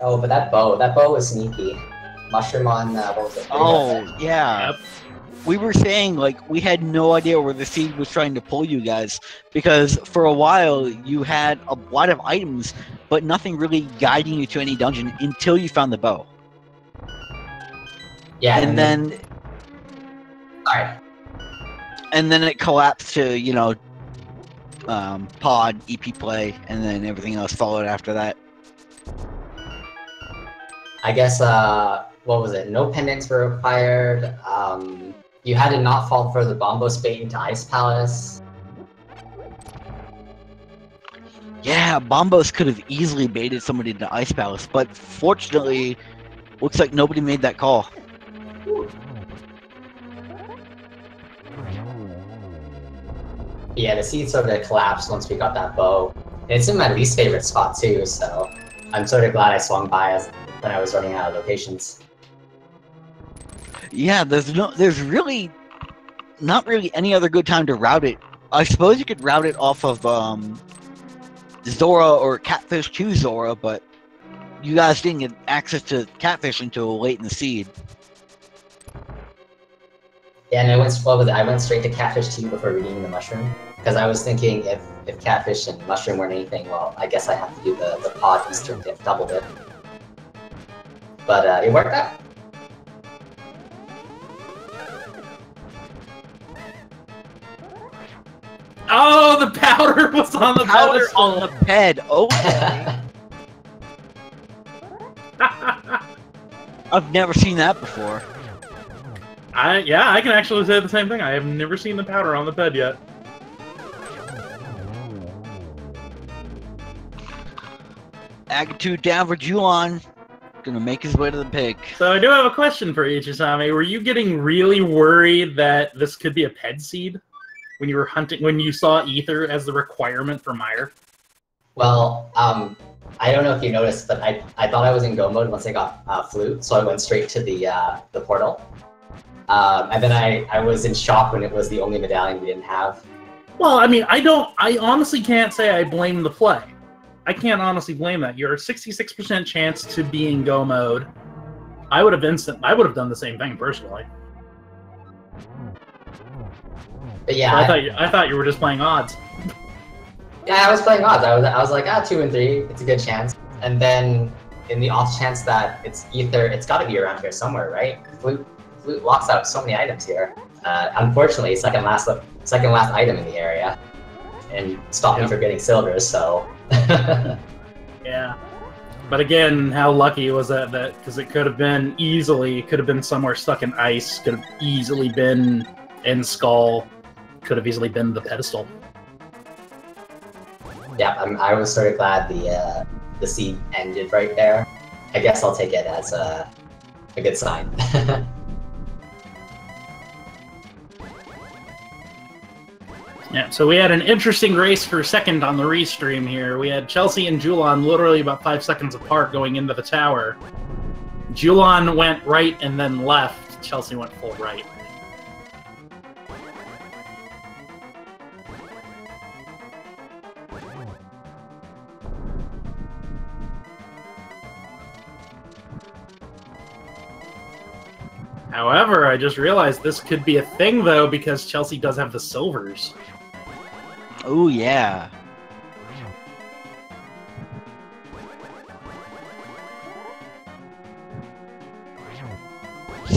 Speaker 4: Oh, but that bow was sneaky. Mushroom on what was it?
Speaker 2: Oh yeah.
Speaker 1: Yep.
Speaker 2: We were saying, like, we had no idea where the seed was trying to pull you guys, because for a while you had a lot of items, but nothing really guiding you to any dungeon until you found the bow.
Speaker 4: Yeah,
Speaker 2: And then
Speaker 4: sorry.
Speaker 2: and then it collapsed to, you know, pod, EP play, and then everything else followed after that.
Speaker 4: I guess what was it? No pendants were required. You had to not fall for the Bombos bait into Ice Palace.
Speaker 2: Yeah, Bombos could have easily baited somebody into Ice Palace, but fortunately, looks like nobody made that call.
Speaker 4: Yeah, the seed sort of collapsed once we got that bow. And it's in my least favorite spot too, so I'm sort of glad I swung by when I was running out of locations.
Speaker 2: Yeah, there's really not really any other good time to route it. I suppose you could route it off of Zora or Catfish to Zora, but you guys didn't get access to Catfish until late in the seed.
Speaker 4: Yeah, and I went straight to Catfish 2 before redeeming the mushroom. Because I was thinking if Catfish and mushroom weren't anything, well, I guess I have to do the pod Easter dip, double dip. But it worked out.
Speaker 1: Oh, the powder was on the
Speaker 2: Powder
Speaker 1: pedestal.
Speaker 2: on the ped. Okay. I've never seen that before.
Speaker 1: I can actually say the same thing. I have never seen the powder on the bed yet.
Speaker 2: Agitude down for Juon. Gonna make his way to the pig.
Speaker 1: So I do have a question for Ichisame. Were you getting really worried that this could be a ped seed when you were hunting, when you saw Ether as the requirement for Mire?
Speaker 4: Well, I don't know if you noticed, but I thought I was in go mode once I got Flute, so I went straight to the portal. And then I was in shock when it was the only medallion we didn't have.
Speaker 1: Well, I mean, I honestly can't say I blame the play. I can't honestly blame that. You're a 66% chance to be in go mode. I would have done the same thing personally.
Speaker 4: But yeah,
Speaker 1: I thought you were just playing odds.
Speaker 4: Yeah, I was playing odds. I was like, 2 and 3, it's a good chance. And then in the off chance that it's Ether, it's got to be around here somewhere, right? Flute locks out so many items here. Unfortunately, second last item in the area, and stopped me from getting silvers. So.
Speaker 1: Yeah, but again, how lucky was that because it could have been somewhere stuck in ice, could have easily been in Skull, could have easily been the pedestal.
Speaker 4: Yeah, I was sort of glad the seed ended right there. I guess I'll take it as a good sign.
Speaker 1: Yeah, so we had an interesting race for second on the restream here. We had Chelsea and Juon literally about 5 seconds apart going into the tower. Juon went right and then left. Chelsea went full right. However, I just realized this could be a thing, though, because Chelsea does have the silvers.
Speaker 2: Oh, yeah.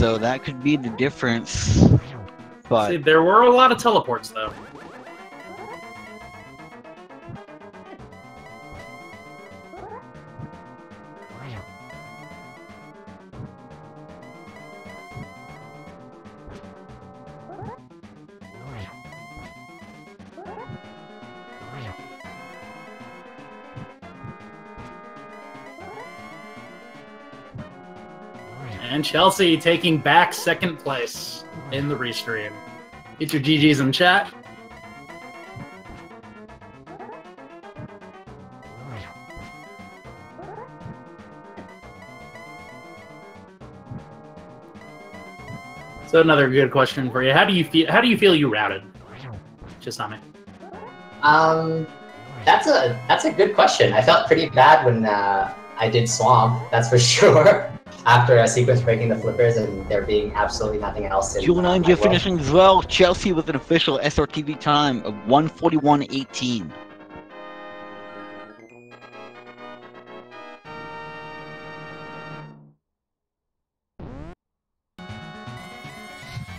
Speaker 2: so that could be the difference. But
Speaker 1: See, there were a lot of teleports, though. And Chelsea taking back second place in the restream. Get your GGs in chat. So another good question for you: How do you feel? How do you feel you routed? Chisame.
Speaker 4: That's a good question. I felt pretty bad when I did Swamp. That's for sure. After a sequence breaking the flippers and there being absolutely nothing else in
Speaker 2: Julian finishing as well. Chelsea with an official SRTV time of 1:41.18.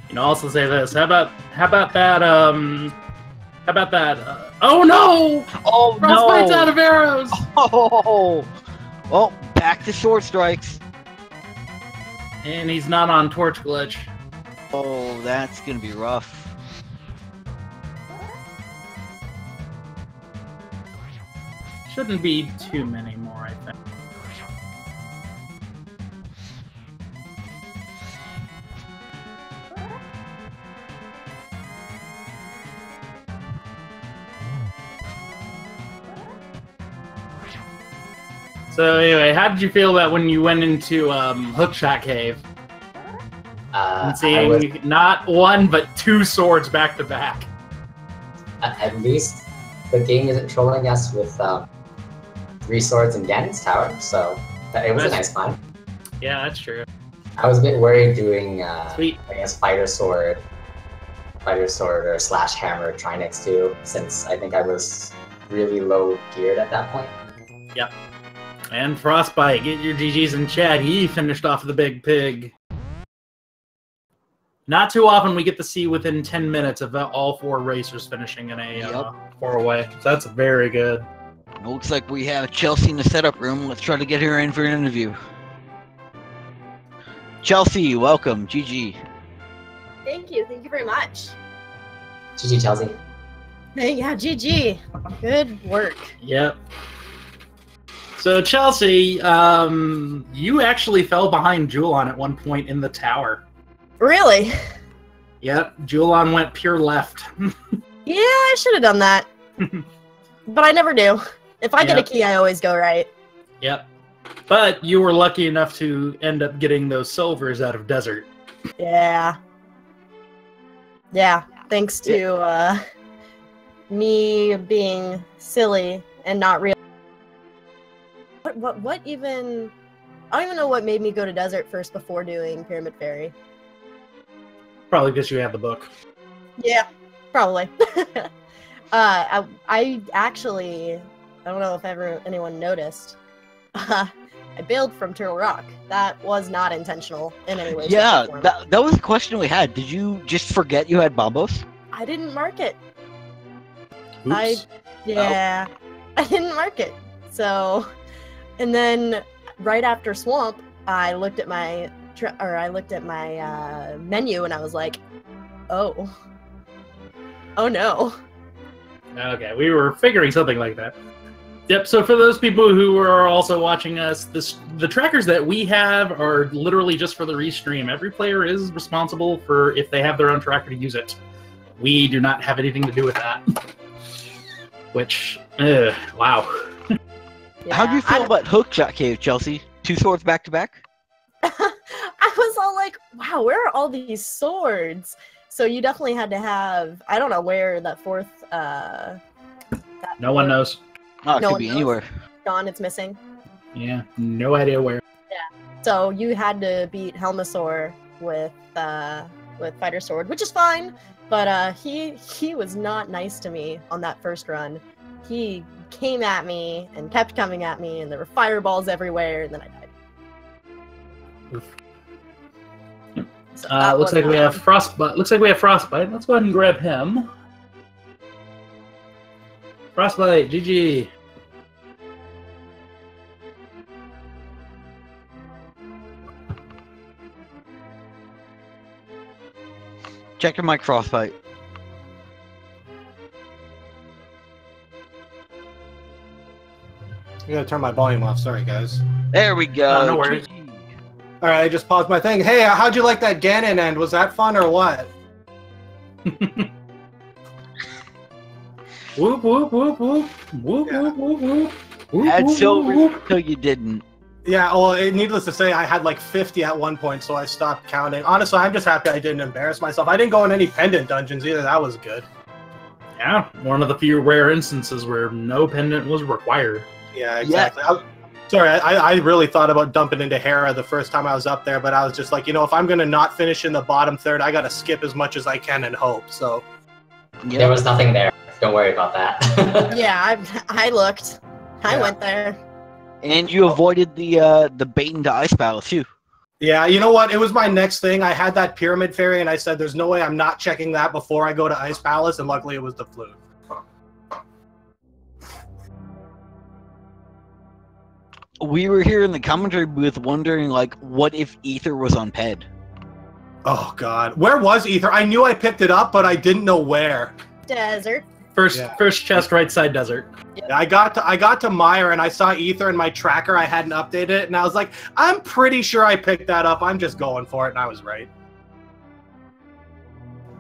Speaker 1: You know, also say this. How about that? Oh no!
Speaker 2: Oh
Speaker 1: Frostbite's
Speaker 2: no!
Speaker 1: out of arrows.
Speaker 2: Oh, well, back to short strikes.
Speaker 1: And he's not on torch glitch.
Speaker 2: Oh, that's gonna be rough.
Speaker 1: Shouldn't be too many more, I think. So anyway, how did you feel about when you went into Hookshot Cave? And seeing not one, but two swords back to back.
Speaker 4: At least the game isn't trolling us with 3 swords in Ganon's tower, so it was a nice find.
Speaker 1: Yeah, that's true.
Speaker 4: I was a bit worried doing,
Speaker 1: Sweet.
Speaker 4: I guess, Fighter Sword or Slash Hammer try next to, since I think I was really low geared at that point.
Speaker 1: Yep. And Frostbite, get your GGs in chat. He finished off the big pig. Not too often we get to see within 10 minutes of all 4 racers finishing in a 4-way. So that's very good.
Speaker 2: It looks like we have Chelsea in the setup room. Let's try to get her in for an interview. Chelsea, welcome. GG.
Speaker 3: Thank you very much.
Speaker 4: GG, Chelsea.
Speaker 3: Hey, yeah, GG. Good work.
Speaker 1: Yep. So Chelsea, you actually fell behind Julon at one point in the tower.
Speaker 3: Really?
Speaker 1: Yep, Julon went pure left.
Speaker 3: Yeah, I should have done that. But I never do. If I get a key, I always go right.
Speaker 1: Yep. But you were lucky enough to end up getting those silvers out of Desert.
Speaker 3: Yeah. Yeah, thanks to me being silly and not real. What even... I don't even know what made me go to Desert first before doing Pyramid Fairy.
Speaker 1: Probably because you have the book.
Speaker 3: Yeah, probably. I actually... I don't know if anyone noticed. I bailed from Turtle Rock. That was not intentional in any way.
Speaker 2: Yeah, that was the question we had. Did you just forget you had Bombos?
Speaker 3: I didn't mark it.
Speaker 1: Oops.
Speaker 3: I didn't mark it. So, and then right after Swamp, I looked at my menu and I was like, oh no.
Speaker 1: Okay, we were figuring something like that. Yep, so for those people who are also watching us, the trackers that we have are literally just for the restream. Every player is responsible for if they have their own tracker to use it. We do not have anything to do with that. Which, wow.
Speaker 3: Yeah,
Speaker 2: How do you feel about Hookshot Cave, Chelsea? 2 swords back to back?
Speaker 3: I was all like, wow, where are all these swords? So you definitely had to have, I don't know where that fourth...
Speaker 1: No one knows.
Speaker 2: Oh, it could be anywhere.
Speaker 3: Gone, it's missing.
Speaker 1: Yeah, no idea where.
Speaker 3: Yeah. So you had to beat Helmasaur with Fighter Sword, which is fine, but he was not nice to me on that first run. He came at me and kept coming at me, and there were fireballs everywhere, and then I died.
Speaker 1: Oof.
Speaker 3: So that
Speaker 1: looks
Speaker 3: was
Speaker 1: like we
Speaker 3: not
Speaker 1: have
Speaker 3: fun.
Speaker 1: frostbite. Looks like we have frostbite. Let's go ahead and grab him. Frostbite, GG.
Speaker 2: Check your mic, Frostbite.
Speaker 5: I gotta turn my volume off. Sorry, guys.
Speaker 2: There we go.
Speaker 1: No worries.
Speaker 2: GG.
Speaker 5: All right, I just paused my thing. Hey, how'd you like that Ganon end? Was that fun or what?
Speaker 1: Whoop whoop whoop whoop whoop
Speaker 5: Yeah.
Speaker 1: whoop whoop whoop. Whoop,
Speaker 2: Had
Speaker 1: whoop,
Speaker 2: silver
Speaker 1: whoop, whoop.
Speaker 2: until you didn't.
Speaker 5: Yeah, well, needless to say, I had like 50 at one point, so I stopped counting. Honestly, I'm just happy I didn't embarrass myself. I didn't go in any pendant dungeons either. That was good.
Speaker 1: Yeah, one of the few rare instances where no pendant was required.
Speaker 5: Yeah, exactly. Sorry, I really thought about dumping into Hera the first time I was up there, but I was just like, if I'm going to not finish in the bottom third, I got to skip as much as I can and hope, so...
Speaker 4: There was nothing there. Don't worry about that.
Speaker 3: Yeah, I looked. I
Speaker 5: Yeah.
Speaker 3: went there.
Speaker 2: And you avoided the bait into ice battle too.
Speaker 5: Yeah, you know what? It was my next thing. I had that Pyramid Fairy, and I said, there's no way I'm not checking that before I go to Ice Palace, and luckily it was the flute.
Speaker 2: We were here in the commentary booth wondering, like, what if Ether was on Ped?
Speaker 5: Oh, God. Where was Ether? I knew I picked it up, but I didn't know where.
Speaker 3: Desert.
Speaker 1: First,
Speaker 5: Yeah.
Speaker 1: first chest, right side desert.
Speaker 5: I got to Meyer, and I saw Ether in my tracker. I hadn't updated it, and I was like, I'm pretty sure I picked that up. I'm just going for it, and I was right.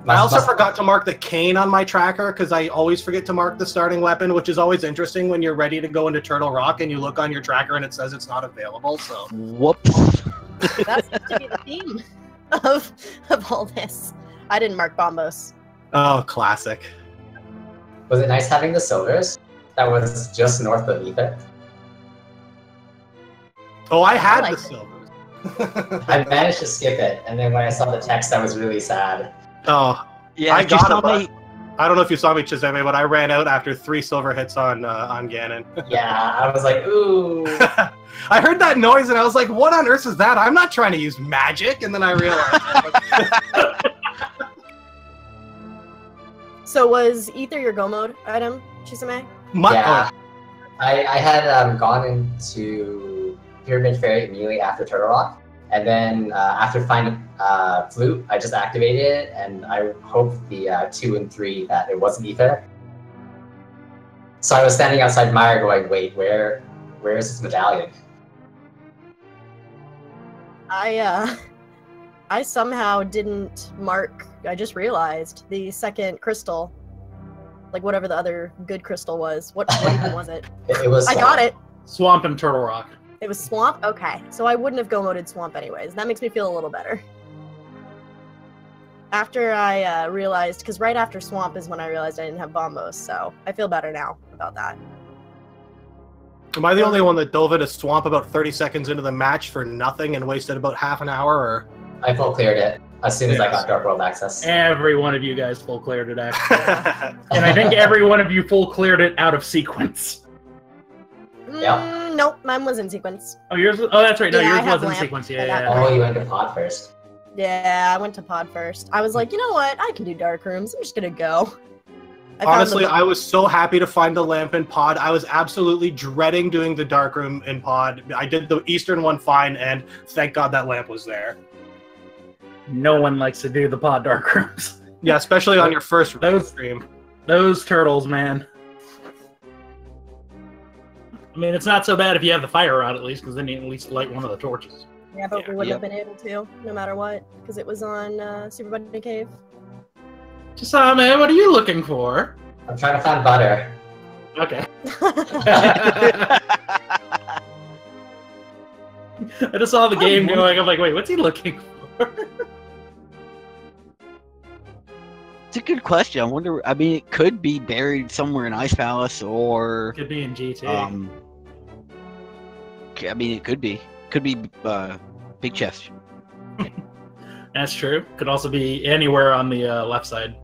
Speaker 5: I also forgot to mark the cane on my tracker because I always forget to mark the starting weapon, which is always interesting when you're ready to go into Turtle Rock and you look on your tracker and it says it's not available. So
Speaker 2: Whoops.
Speaker 3: That seems to be the theme of all this. I didn't mark Bombos.
Speaker 5: oh, classic.
Speaker 4: Was it nice having the silvers? That was just north of Ether.
Speaker 5: Oh, I had
Speaker 3: I
Speaker 5: the
Speaker 3: liked it.
Speaker 5: silvers.
Speaker 4: I managed to skip it, and then when I saw the text, I was really sad.
Speaker 5: Oh,
Speaker 2: Yeah,
Speaker 5: I
Speaker 2: you
Speaker 5: got
Speaker 2: saw
Speaker 5: it, but
Speaker 2: me.
Speaker 5: I don't know if you saw me, Chizeme, but I ran out after 3 silver hits on Ganon.
Speaker 4: Yeah, I was like, ooh.
Speaker 5: I heard that noise and I was like, what on earth is that? I'm not trying to use magic. And then I realized.
Speaker 3: So was Ether your go mode item, Chisame?
Speaker 4: Yeah, I had gone into Pyramid Fairy immediately after Turtle Rock, and then after finding Flute, I just activated it, and I hoped the 2 and 3 that it wasn't Ether. So I was standing outside Meyer going, wait, where is this medallion?
Speaker 3: I somehow didn't mark, I just realized, the second crystal. Like whatever the other good crystal was. What even was it?
Speaker 4: It was.
Speaker 3: I got it!
Speaker 1: Swamp and Turtle Rock.
Speaker 3: It was Swamp? Okay. So I wouldn't have go-moded Swamp anyways. That makes me feel a little better. After I realized, because right after Swamp is when I realized I didn't have Bombos, so I feel better now about that.
Speaker 5: Am I the only one that dove into Swamp about 30 seconds into the match for nothing and wasted about half an hour? Or...
Speaker 4: I full cleared it as soon as I
Speaker 5: Yes.
Speaker 4: got Dark World access.
Speaker 1: Every one of you guys full cleared it, actually. And I think every one of you full cleared it out of sequence.
Speaker 4: Yeah.
Speaker 3: Nope, mine was in sequence.
Speaker 1: Oh, yours? Oh, that's right. No,
Speaker 3: Yeah, I
Speaker 1: yours
Speaker 3: have
Speaker 1: was in
Speaker 3: lamp.
Speaker 1: sequence.
Speaker 3: I
Speaker 1: Yeah,
Speaker 3: got
Speaker 1: yeah.
Speaker 4: Oh, you went to Pod first.
Speaker 3: Yeah, I went to Pod first. I was like, you know what? I can do Dark Rooms. I'm just gonna go.
Speaker 5: Honestly, I was so happy to find the lamp in Pod. I was absolutely dreading doing the dark room in Pod. I did the Eastern one fine, and thank God that lamp was there.
Speaker 1: No one likes to do the pod dark rooms.
Speaker 5: Yeah, especially on your first
Speaker 1: Those-
Speaker 5: stream.
Speaker 1: Those turtles, man. I mean, it's not so bad if you have the fire out at least, because then you at least light one of the torches.
Speaker 3: Yeah, but
Speaker 5: Yeah.
Speaker 3: we wouldn't
Speaker 2: Yep.
Speaker 3: have been able to, no matter what, because it was on Super Bunny Cave.
Speaker 1: Chisame, what are you looking for?
Speaker 4: I'm trying to find butter.
Speaker 1: Okay. I just saw the game going. I'm like, wait, what's he looking for?
Speaker 2: It's a good question. I wonder. I mean, it could be buried somewhere in Ice Palace, or
Speaker 1: Could be in GT.
Speaker 2: I mean, it could be. Could be big chest.
Speaker 1: That's true. Could also be anywhere on the left side.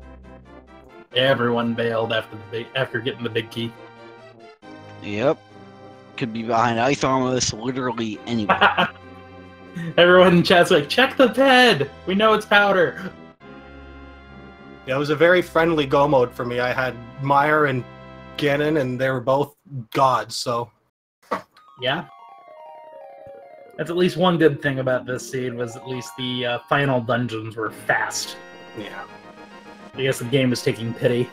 Speaker 1: Everyone bailed after getting the big key.
Speaker 2: Yep. Could be behind Ice Armless, literally anywhere.
Speaker 1: Everyone in chat's like, check the ped. We know it's powder.
Speaker 5: Yeah, it was a very friendly go mode for me. I had Meyer and Gannon, and they were both gods. So
Speaker 1: Yeah. That's at least one good thing about this seed, was at least the final dungeons were fast.
Speaker 5: yeah.
Speaker 1: I guess the game was taking pity.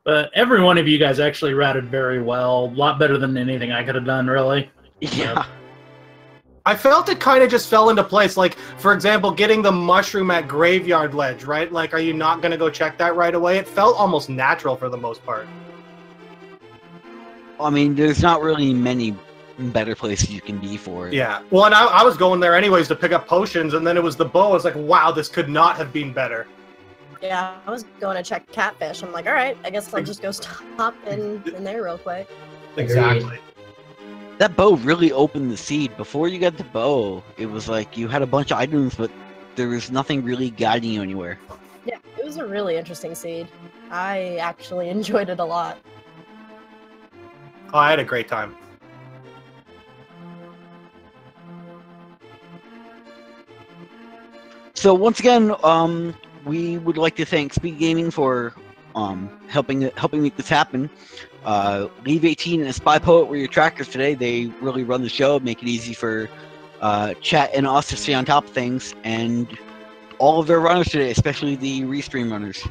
Speaker 1: But every one of you guys actually routed very well. A lot better than anything I could have done, really.
Speaker 2: Yeah.
Speaker 5: I felt it kind of just fell into place. Like, for example, getting the mushroom at Graveyard Ledge, right? Like, are you not going to go check that right away? It felt almost natural for the most part.
Speaker 2: I mean, there's not really many better places you can be for it.
Speaker 5: Yeah. Well, and I was going there anyways to pick up potions, and then it was the bow. I was like, wow, this could not have been better.
Speaker 3: Yeah, I was going to check catfish. I'm like, all right, I guess I'll just go stop in there real quick.
Speaker 5: Exactly.
Speaker 2: That bow really opened the seed. Before you got the bow, it was like you had a bunch of items, but there was nothing really guiding you anywhere.
Speaker 3: Yeah, it was a really interesting seed. I actually enjoyed it a lot.
Speaker 5: Oh, I had a great time.
Speaker 2: So once again, we would like to thank Speed Gaming for helping make this happen. Leave 18 and Spy Poet were your trackers today. They really run the show, make it easy for chat and us to stay on top of things, and all of their runners today, especially the restream runners.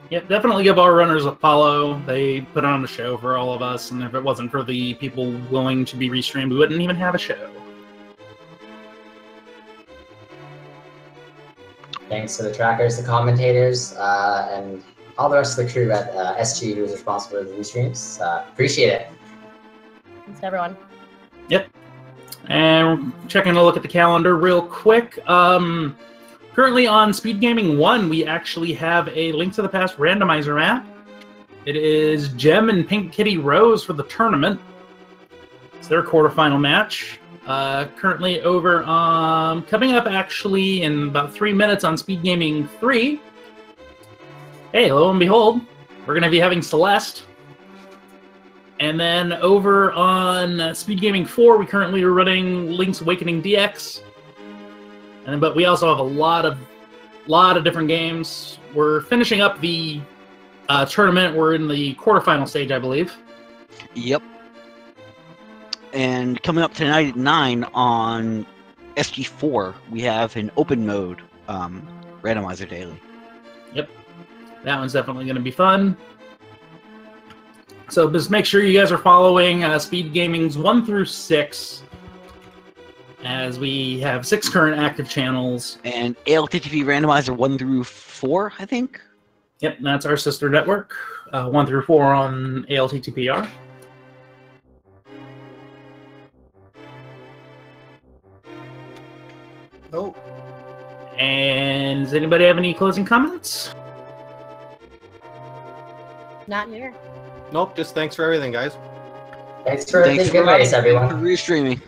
Speaker 1: Yep, definitely give our runners a follow. They put on a show for all of us, and if it wasn't for the people willing to be restreamed, we wouldn't even have a show.
Speaker 4: Thanks to the trackers, the commentators, and all the rest of the crew at SG who was responsible for the restreams. Appreciate it.
Speaker 3: Thanks to everyone.
Speaker 1: Yep. And checking a look at the calendar real quick. Currently on Speed Gaming 1, we actually have a Link to the Past randomizer map. It is Gem and Pink Kitty Rose for the tournament. It's their quarterfinal match. Currently over, coming up actually in about 3 minutes on Speed Gaming 3. Hey, lo and behold, we're going to be having Celeste. And then over on Speed Gaming 4, we currently are running Link's Awakening DX. But we also have a lot of different games. We're finishing up the tournament. We're in the quarterfinal stage, I believe.
Speaker 2: Yep. And coming up tonight at 9 on SG4, we have an open mode randomizer daily.
Speaker 1: Yep. That one's definitely going to be fun. So just make sure you guys are following Speed Gaming's 1 through 6, as we have 6 current active channels.
Speaker 2: And ALTTP Randomizer 1 through 4, I think?
Speaker 1: Yep, that's our sister network. 1 through 4 on ALTTPR.
Speaker 5: Oh.
Speaker 1: And does anybody have any closing comments?
Speaker 3: Not here.
Speaker 5: Nope, just thanks for everything, guys.
Speaker 4: Thanks for the good race, everyone.
Speaker 2: Restreaming.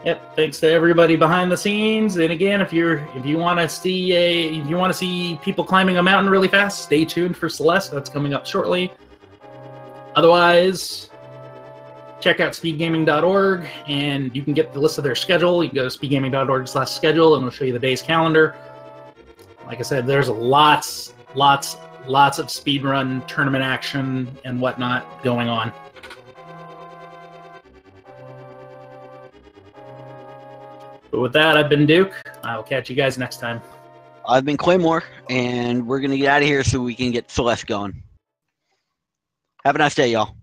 Speaker 1: Yep, thanks to everybody behind the scenes. And again, if you want to see people climbing a mountain really fast, stay tuned for Celeste. That's coming up shortly. Otherwise, check out speedgaming.org, and you can get the list of their schedule. You can go to speedgaming.org/schedule, and it'll show you the day's calendar. Like I said, there's lots of speedrun tournament action and whatnot going on. But with that, I've been Duke. I'll catch you guys next time.
Speaker 2: I've been Claymore, and we're going to get out of here so we can get Celeste going. Have a nice day, y'all.